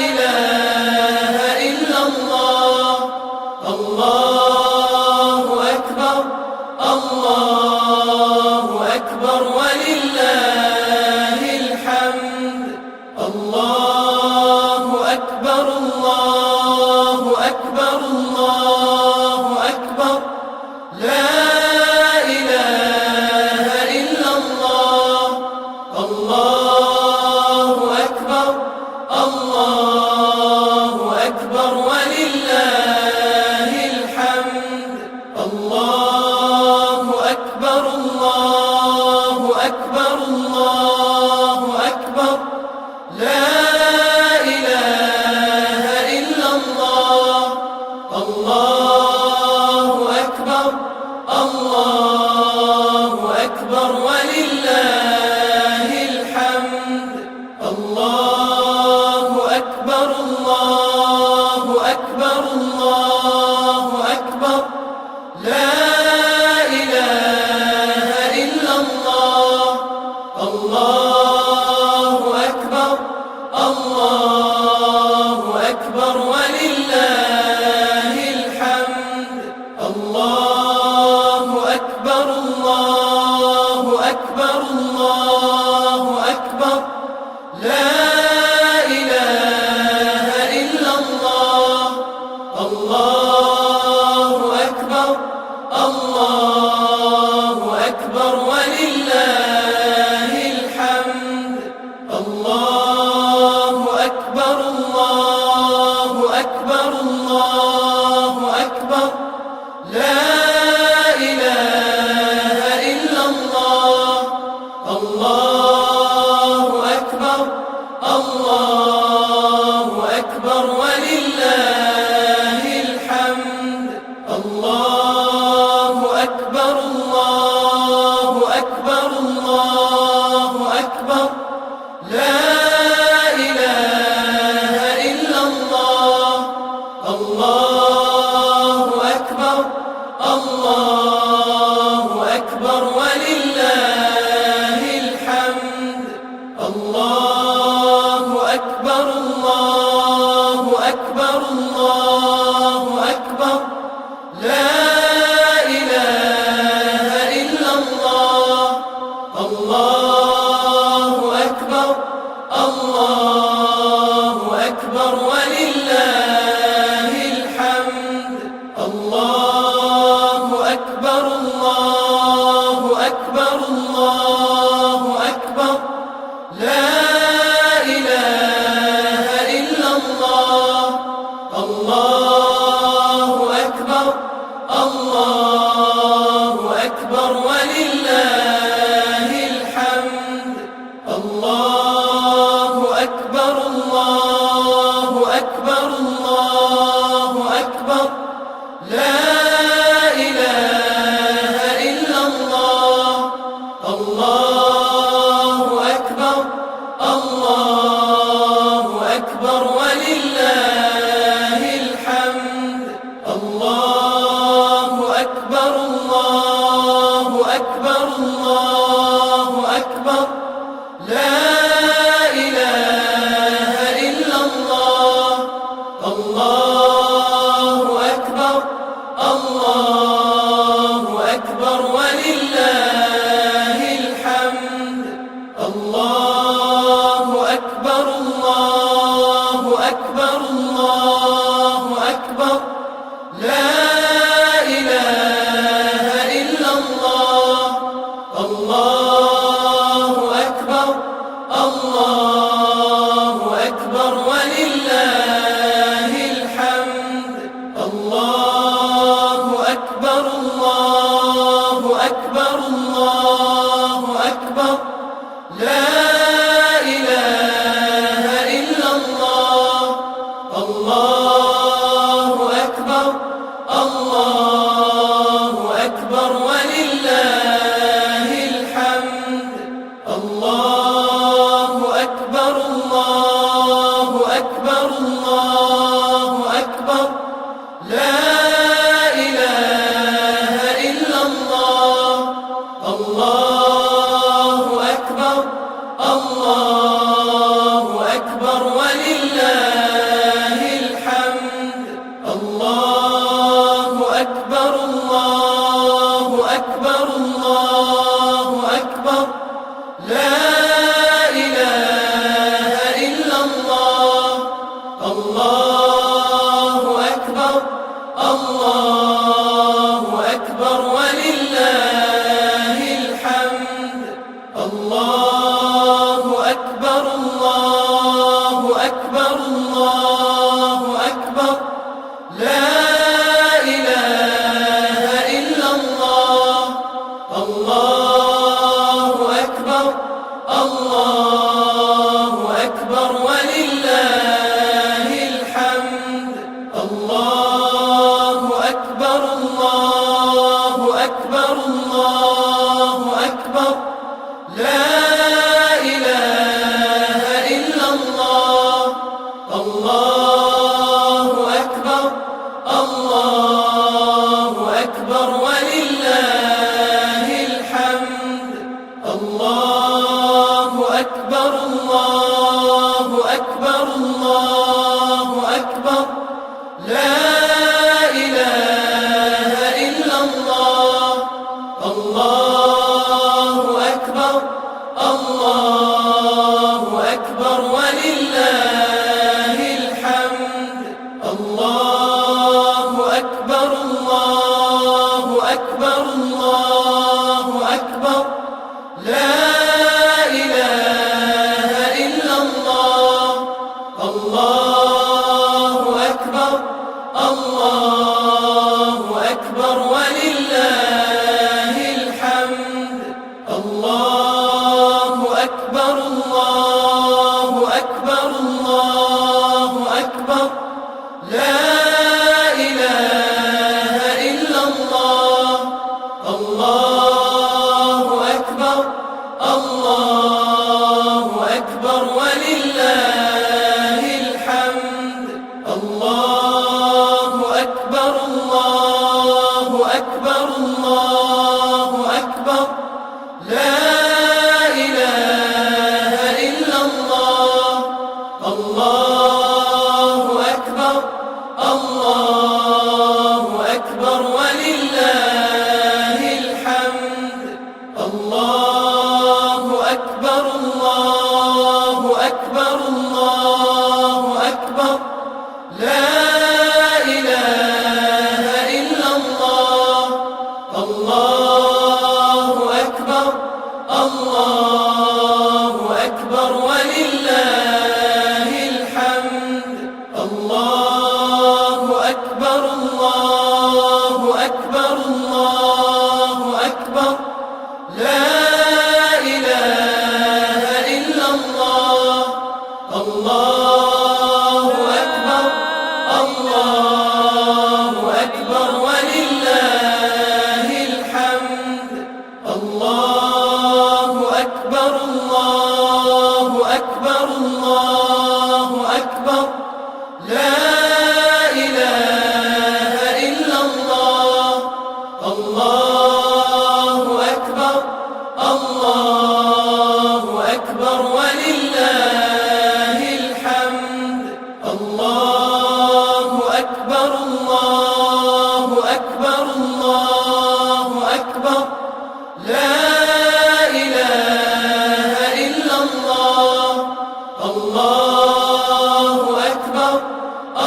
إله إلا الله. الله أكبر الله أكبر ولله الحمد. الله أكبر الله أكبر الله أكبر، لا إله إلا الله. الله أكبر الله أكبر ولله الحمد. الله أكبر الله أكبر الله أكبر، لا إله إلا الله. الله أكبر الله أكبر ولله الحمد. الله أكبر الله أكبر الله أكبر، لا إله إلا الله. الله أكبر الله أكبر ولله الحمد. الله أكبر الله أكبر الله أكبر، لا إله إلا الله. الله أكبر الله أكبر ولله الحمد. الله أكبر الله أكبر الله أكبر، لا إله إلا الله. الله أكبر الله أكبر ولله الحمد. الله أكبر الله أكبر الله أكبر، لا إله إلا الله. الله أكبر الله أكبر ولله الحمد. الله أكبر الله أكبر الله أكبر، لا إله إلا الله. الله أكبر الله أكبر ولله الحمد. الله أكبر الله أكبر الله أكبر، لا إله إلا الله. الله أكبر الله أكبر ولله الحمد. الله أكبر الله أكبر الله أكبر، لا إله إلا الله. الله أكبر الله أكبر ولله الحمد. الله أكبر الله أكبر الله أكبر، لا إله إلا الله. الله أكبر الله أكبر ولله الحمد. الله أكبر الله أكبر الله أكبر، لا إله إلا الله. الله أكبر الله أكبر ولله الحمد. الله أكبر الله أكبر الله أكبر، لا إله إلا الله. الله أكبر الله أكبر ولله الحمد. الله أكبر الله أكبر الله أكبر، الله أكبر ولله الحمد. الله أكبر الله أكبر الله أكبر لا إله إلا الله. الله أكبر الله أكبر ولله الحمد. الله أكبر الله أكبر الله أكبر لا إله إلا الله. الله أكبر الله أكبر ولله الحمد. الله أكبر الله أكبر الله أكبر لا إله إلا الله. الله أكبر الله أكبر ولله الحمد. الله أكبر الله أكبر الله أكبر لا إله إلا الله. الله أكبر الله أكبر ولله الحمد. الله أكبر الله أكبر الله أكبر لا إله إلا الله. الله أكبر الله أكبر ولله الحمد. الله أكبر الله أكبر الله أكبر لا إله إلا الله. الله أكبر الله أكبر ولله الحمد. الله أكبر الله أكبر الله أكبر لا إله إلا الله. الله أكبر الله أكبر ولله الحمد. الله أكبر الله أكبر الله أكبر لا إله إلا الله. الله أكبر الله أكبر ولله الحمد. الله أكبر الله أكبر الله أكبر لا إله إلا الله. الله أكبر الله أكبر ولله الحمد. الله أكبر الله أكبر الله أكبر لا إله إلا الله. الله أكبر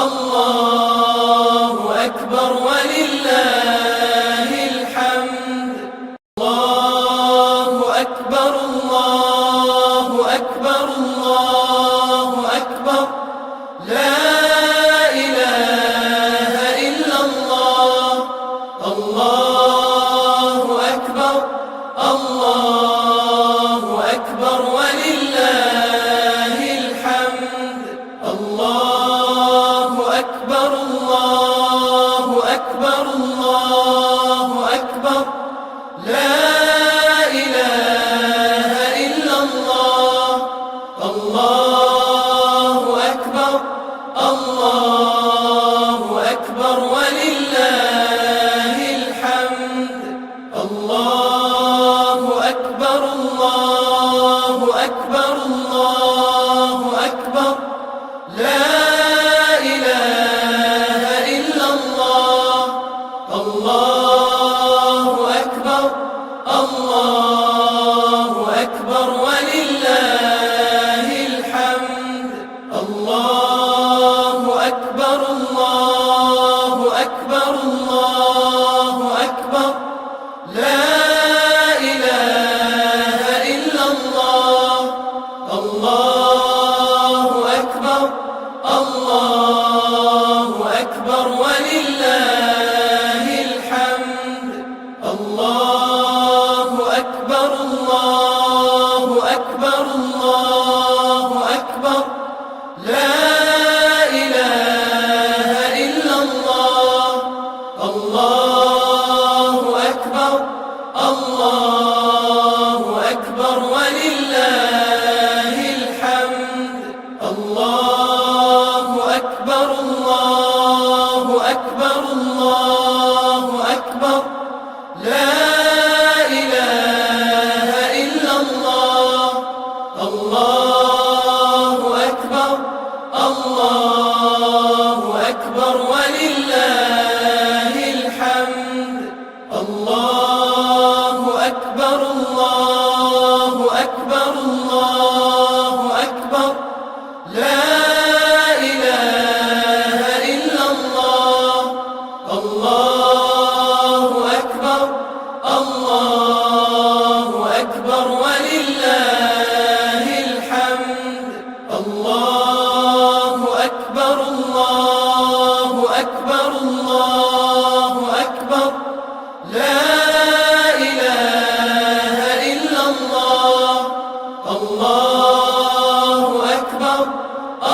الله أكبر ولله الحمد. الله أكبر الله أكبر الله أكبر لا إله إلا الله. الله أكبر الله أكبر ولله الحمد. الله أكبر الله أكبر الله أكبر الله أكبر لا إله إلا الله الله أكبر الله أكبر ولله الحمد الله أكبر الله أكبر الله أكبر لا إله إلا الله الله أكبر الله أكبر ولله الحمد الله أكبر الله أكبر الله أكبر لا إله إلا الله الله أكبر الله أكبر ولله الحمد الله أكبر الله أكبر الله أكبر لا إله إلا الله الله أكبر الله أكبر ولله الحمد الله أكبر الله أكبر الله أكبر لا إله إلا الله الله أكبر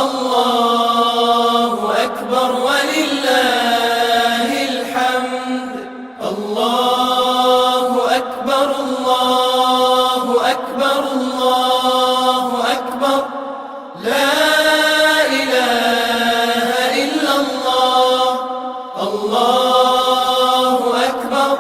الله أكبر ولله الحمد الله أكبر الله أكبر الله أكبر لا إله إلا الله الله أكبر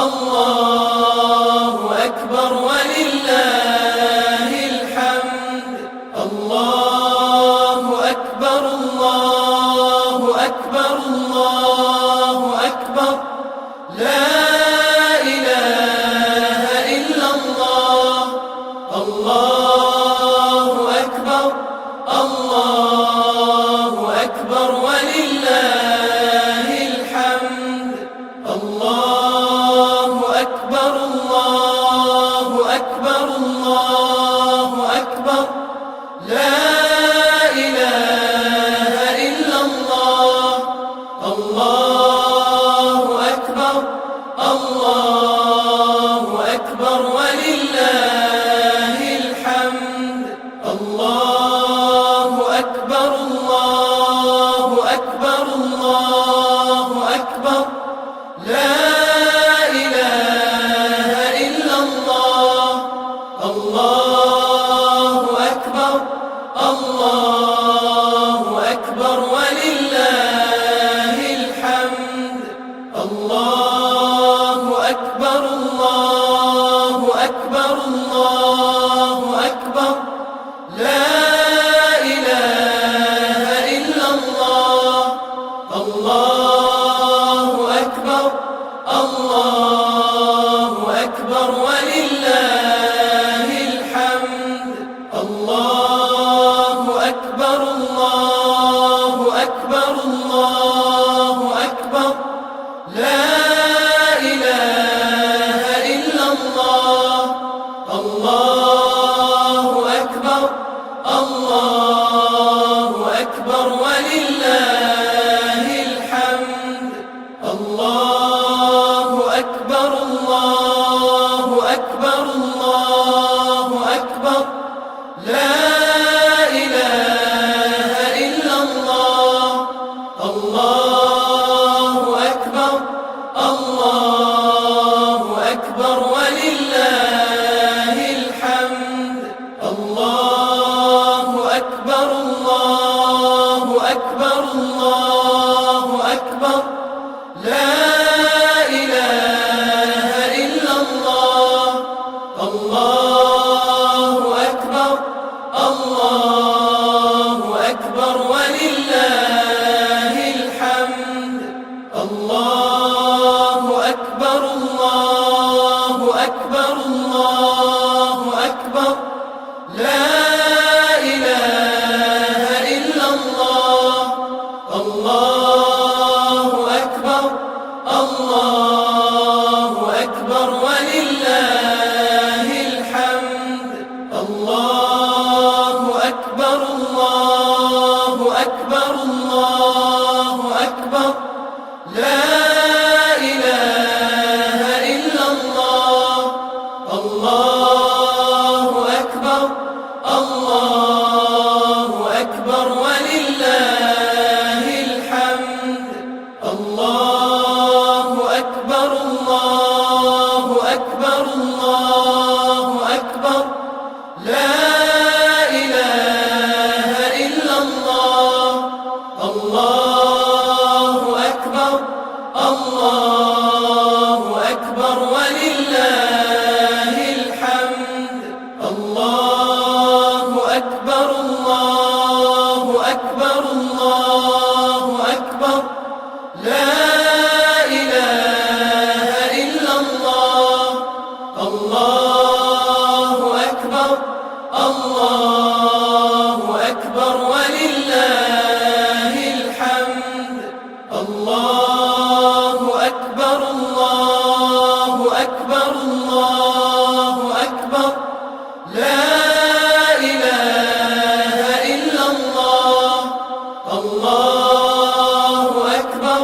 الله أكبر ولله الحمد الله أكبر الله أكبر الله أكبر لا إله إلا الله الله أكبر الله أكبر ولله الحمد الله أكبر الله أكبر الله أكبر لا إله إلا الله الله أكبر الله أكبر ولله الحمد الله أكبر الله أكبر الله أكبر لا إله إلا الله الله أكبر الله أكبر ولله الحمد الله أكبر الله أكبر الله أكبر لا إله إلا الله الله أكبر الله أكبر ولله الحمد الله أكبر الله أكبر الله أكبر لا إله إلا الله الله أكبر الله أكبر ولله الحمد الله أكبر الله أكبر الله أكبر لا إله إلا الله الله أكبر الله أكبر ولله الحمد الله أكبر الله أكبر الله أكبر لا إله إلا الله الله أكبر الله أكبر ولله الحمد الله أكبر الله أكبر الله أكبر لا إله إلا الله الله أكبر الله أكبر ولله الحمد. الله أكبر الله أكبر الله أكبر لا إله إلا الله. الله أكبر الله أكبر ولله الحمد. الله أكبر الله أكبر الله أكبر لا إله إلا الله. الله أكبر الله أكبر ولله الحمد. الله أكبر الله أكبر الله أكبر لا إله إلا الله. الله أكبر الله أكبر ولله الحمد. الله أكبر الله أكبر الله أكبر لا إله إلا الله. الله أكبر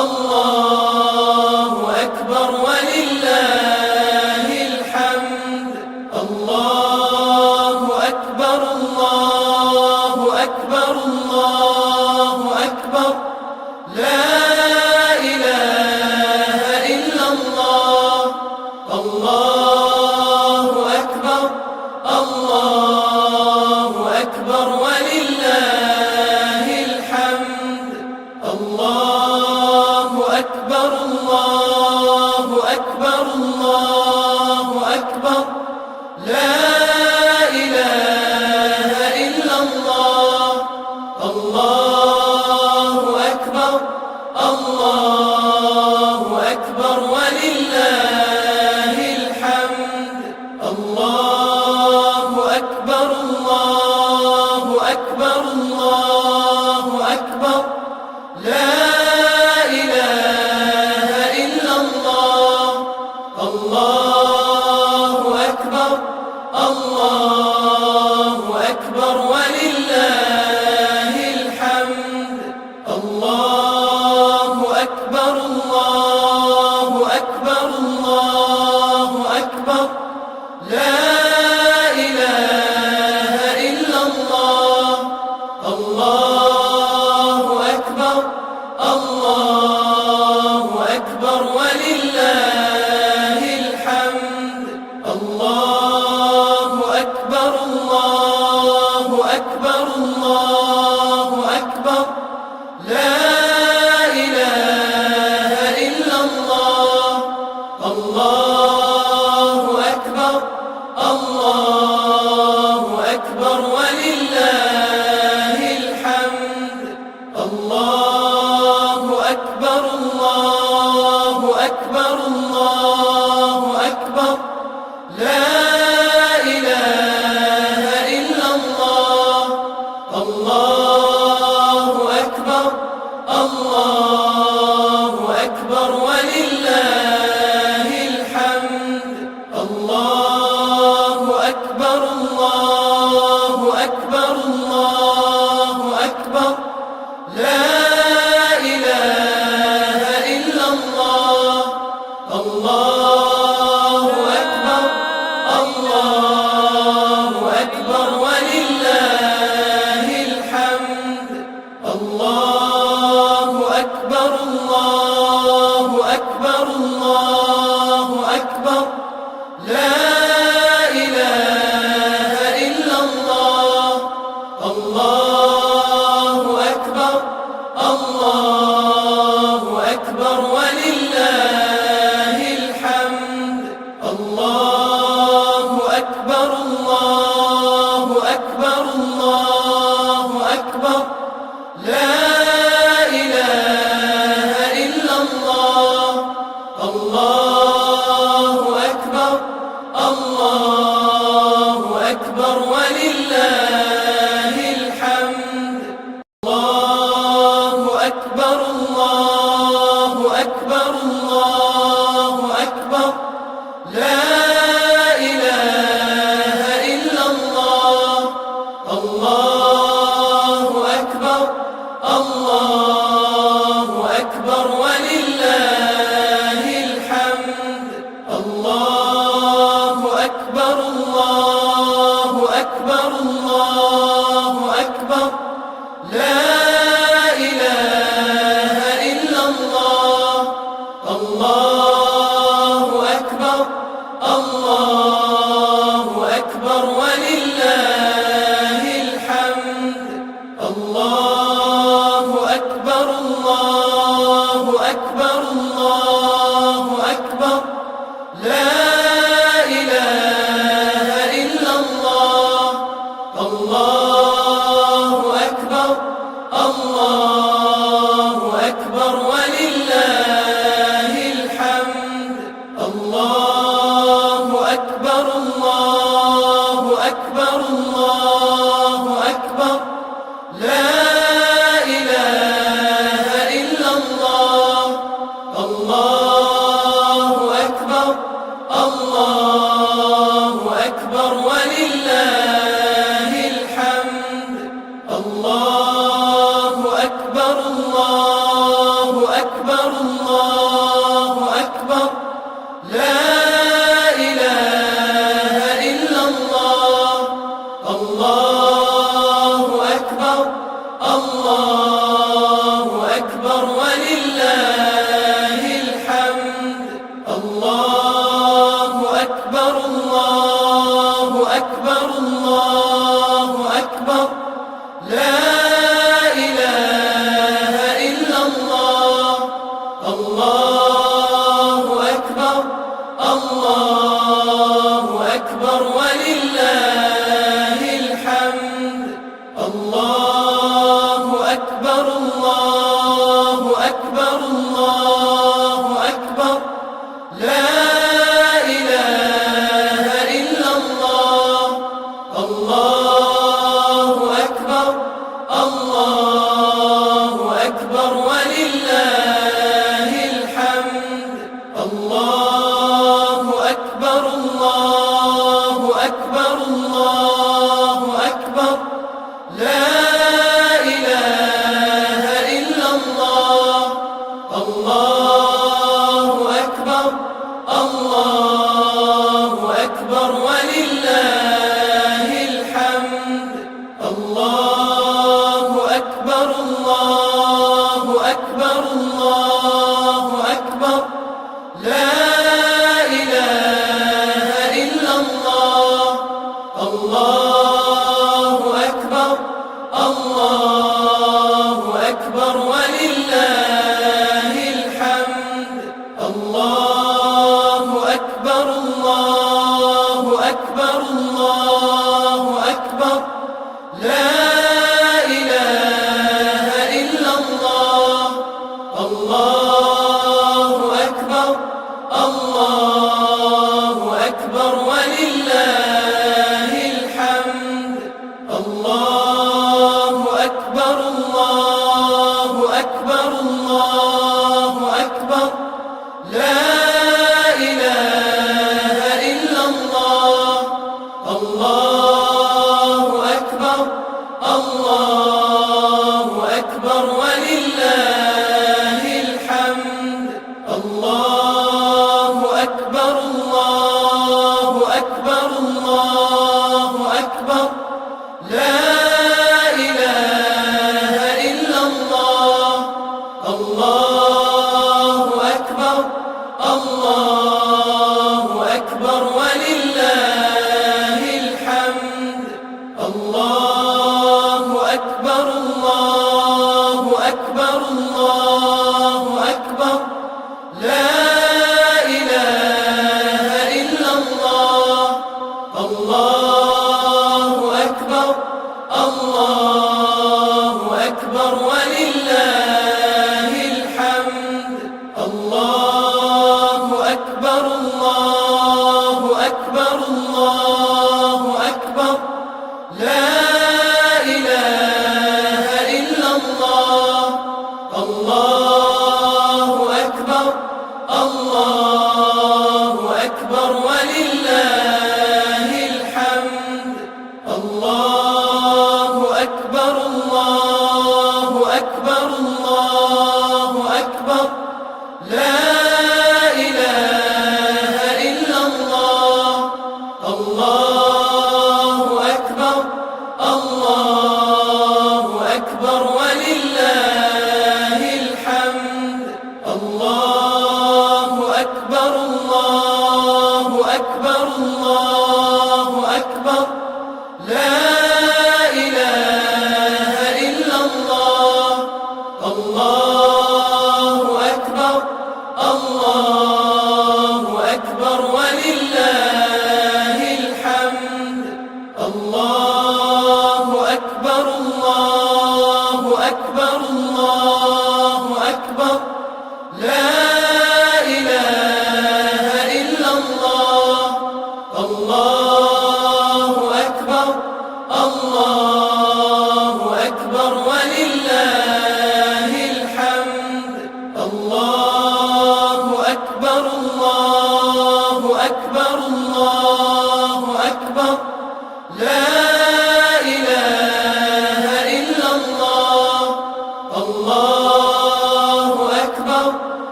الله أكبر ولله الحمد. الله أكبر الله أكبر الله أكبر لا إله إلا الله. الله أكبر الله أكبر ولله الحمد. الله أكبر الله أكبر الله أكبر لا إله إلا الله. الله أكبر الله أكبر ولله الحمد. الله أكبر الله أكبر الله أكبر لا إله إلا الله. الله أكبر الله أكبر ولله الحمد. الله أكبر الله أكبر الله أكبر لا إله إلا الله. الله أكبر الله أكبر ولله الحمد. الله أكبر الله أكبر الله أكبر لا إله إلا الله. الله أكبر الله أكبر ولله الحمد. الله أكبر الله أكبر الله أكبر لا إله إلا الله. الله أكبر الله أكبر ولله الحمد. الله أكبر الله أكبر الله أكبر لا إله إلا الله. الله أكبر الله أكبر ولله الحمد. الله أكبر الله أكبر الله أكبر لا إله إلا الله. الله أكبر الله أكبر ولله الحمد. الله أكبر الله أكبر الله أكبر لا إله إلا الله. الله أكبر الله أكبر ولله الحمد. الله أكبر الله أكبر أكبر الله أكبر لا إله إلا الله الله أكبر الله أكبر ولله الحمد الله أكبر الله أكبر الله أكبر لا إله إلا الله الله أكبر الله أكبر ولله الحمد الله أكبر الله أكبر الله أكبر لا إله إلا الله الله أكبر الله أكبر ولله الحمد الله أكبر الله أكبر الله أكبر لا إله إلا الله الله أكبر الله أكبر ولله الحمد الله أكبر الله أكبر الله أكبر لا إله إلا الله الله أكبر الله أكبر ولله الحمد الله أكبر الله أكبر الله أكبر لا إله إلا الله الله أكبر الله أكبر ولله الحمد الله أكبر الله أكبر الله أكبر لا إله إلا الله الله أكبر الله أكبر ولله الحمد الله أكبر الله أكبر الله أكبر لا إله إلا الله الله أكبر الله أكبر ولله الحمد الله أكبر الله أكبر الله أكبر لا إله إلا الله الله أكبر الله أكبر ولله الحمد الله أكبر الله أكبر الله أكبر لا إله إلا الله الله أكبر الله أكبر ولله الحمد الله أكبر الله أكبر الله أكبر لا إله إلا الله الله أكبر الله أكبر ولله الحمد الله أكبر الله أكبر الله أكبر لا إله إلا الله الله أكبر الله أكبر ولله الحمد الله أكبر الله أكبر الله أكبر لا إله إلا الله الله أكبر الله أكبر ولله الحمد الله أكبر الله أكبر الله أكبر لا إله إلا الله الله أكبر الله أكبر الله أكبر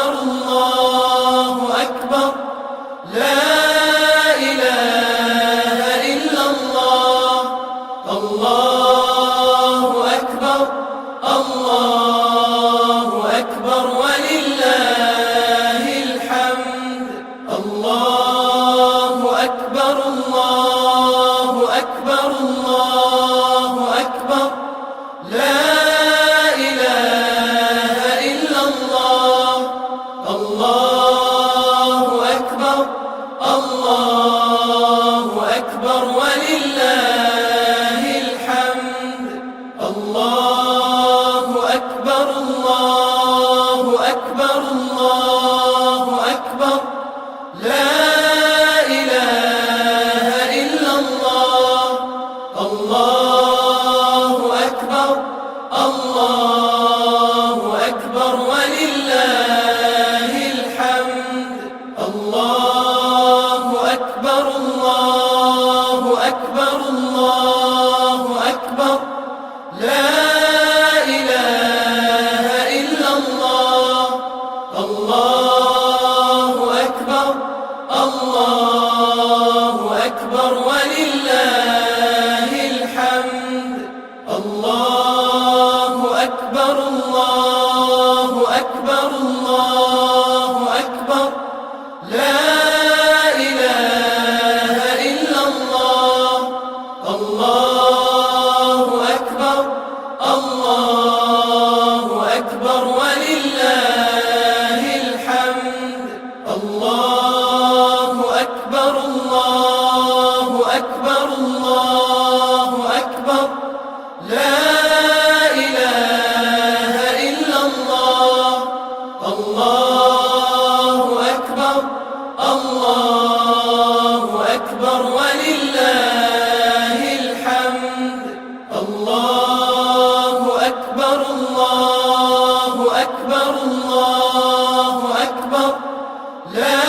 أكبر الله أكبر لا إله إلا الله الله أكبر الله أكبر ولله الحمد الله أكبر الله أكبر أكبر الله أكبر لا إله إلا الله الله أكبر الله أكبر ولله الحمد الله أكبر الله أكبر الله أكبر لا إله إلا الله الله أكبر الله أكبر ولله الحمد الله أكبر الله أكبر الله أكبر لا إله إلا الله الله أكبر الله أكبر ولله الحمد الله أكبر الله أكبر الله أكبر لا إله إلا الله الله أكبر الله أكبر ولله الحمد الله أكبر الله أكبر الله أكبر لا إله إلا الله الله أكبر الله أكبر ولله الحمد الله أكبر الله أكبر الله أكبر لا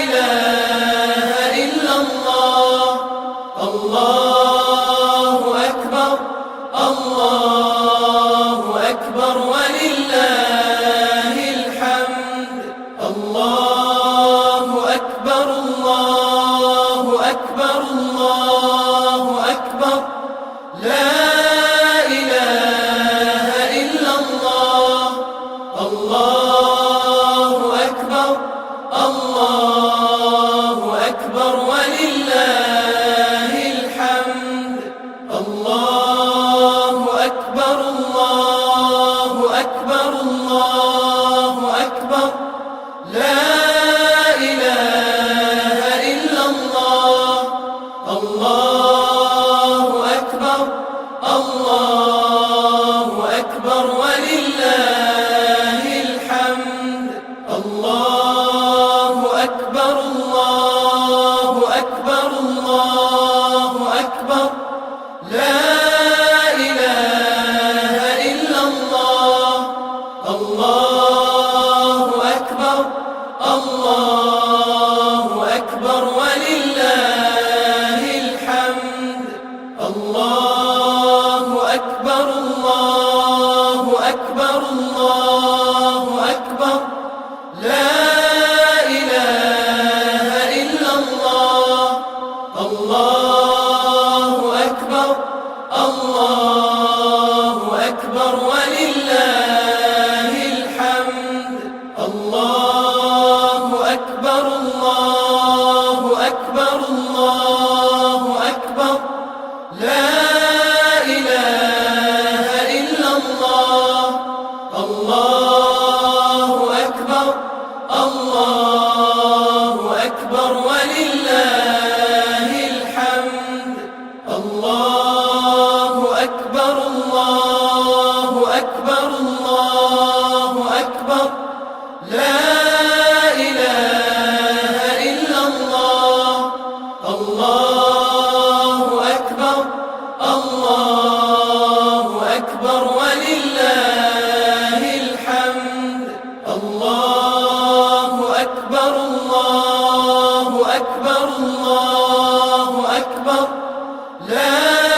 إله إلا الله الله أكبر الله أكبر ولله الحمد الله أكبر الله أكبر الله أكبر لا إله إلا الله الله أكبر الله أكبر ولله الحمد الله أكبر الله أكبر الله أكبر لا إله إلا الله الله أكبر الله أكبر ولله الحمد الله أكبر الله أكبر الله أكبر لا إله إلا الله الله أكبر الله أكبر ولله الحمد الله أكبر الله أكبر الله أكبر لا إله إلا الله الله أكبر الله أكبر ولله الحمد الله أكبر الله أكبر الله أكبر لا إله إلا الله الله أكبر الله أكبر ولله الحمد الله أكبر الله أكبر الله أكبر لا إله إلا الله الله أكبر الله أكبر ولله الحمد الله أكبر الله أكبر الله أكبر لا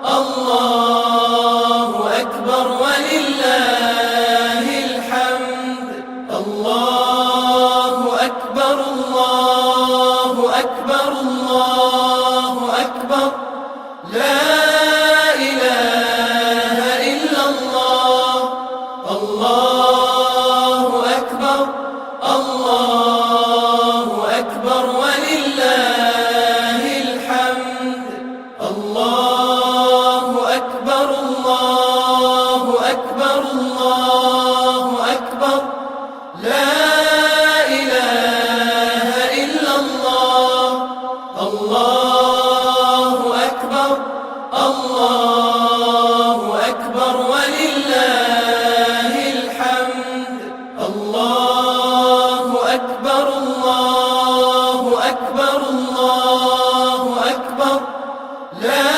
الله أكبر ولله الحمد. الله أكبر الله أكبر الله أكبر لا إله إلا الله. الله أكبر الله أكبر ولله الحمد. الله أكبر الله أكبر الله أكبر لا إله إلا الله. الله أكبر الله أكبر ولله الحمد. الله أكبر الله أكبر الله أكبر لا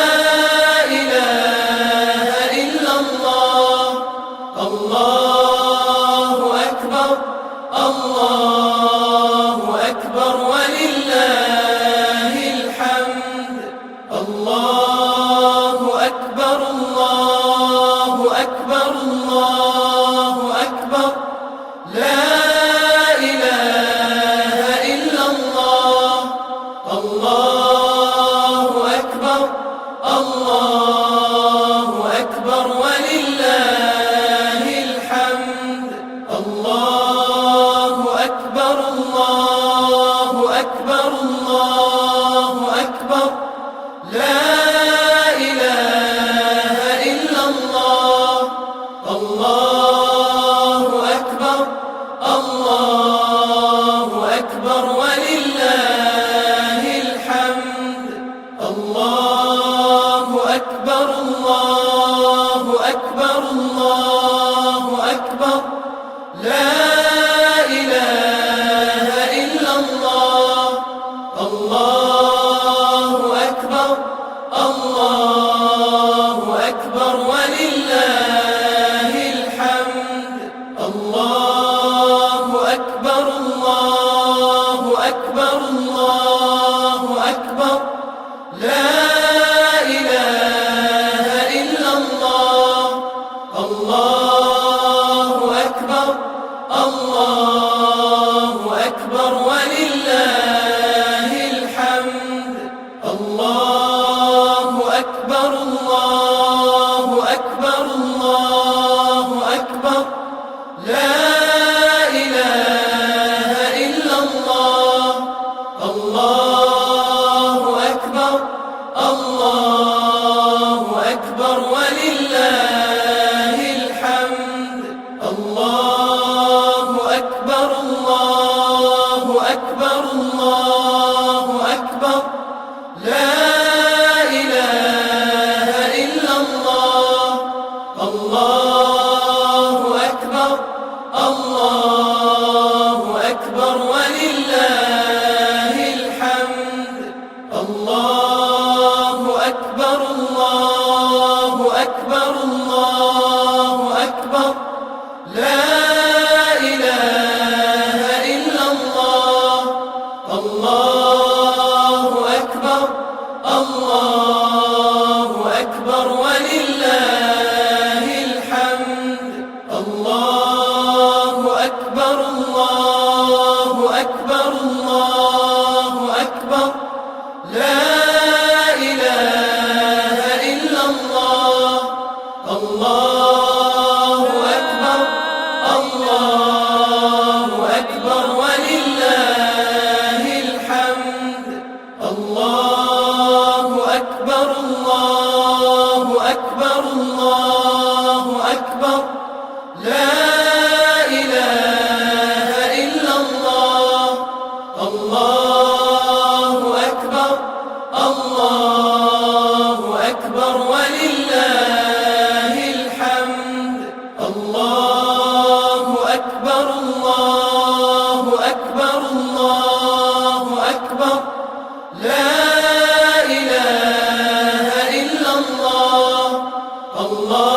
إله إلا الله. الله أكبر الله أكبر ولله الحمد. الله أكبر الله أكبر الله أكبر لا إله إلا الله. الله أكبر الله أكبر ولله الحمد. الله أكبر الله أكبر الله أكبر لا إله إلا الله. الله أكبر الله أكبر ولله الحمد. الله أكبر الله أكبر الله أكبر لا إله إلا الله. الله أكبر الله أكبر ولله الحمد. الله أكبر الله أكبر الله أكبر لا إله إلا الله. الله أكبر الله أكبر ولله الحمد. الله أكبر الله أكبر الله أكبر لا إله إلا الله. الله أكبر الله أكبر ولله الحمد. الله أكبر الله أكبر الله أكبر لا إله إلا الله. الله أكبر الله أكبر ولله الحمد. الله أكبر الله أكبر الله أكبر لا إله إلا الله. الله أكبر الله أكبر ولله الحمد. الله أكبر الله أكبر الله أكبر لا إله إلا الله. الله أكبر الله أكبر ولله الحمد. الله أكبر الله أكبر الله أكبر لا إله إلا الله. الله أكبر الله أكبر ولله الحمد. الله أكبر الله أكبر الله أكبر لا إله إلا الله. الله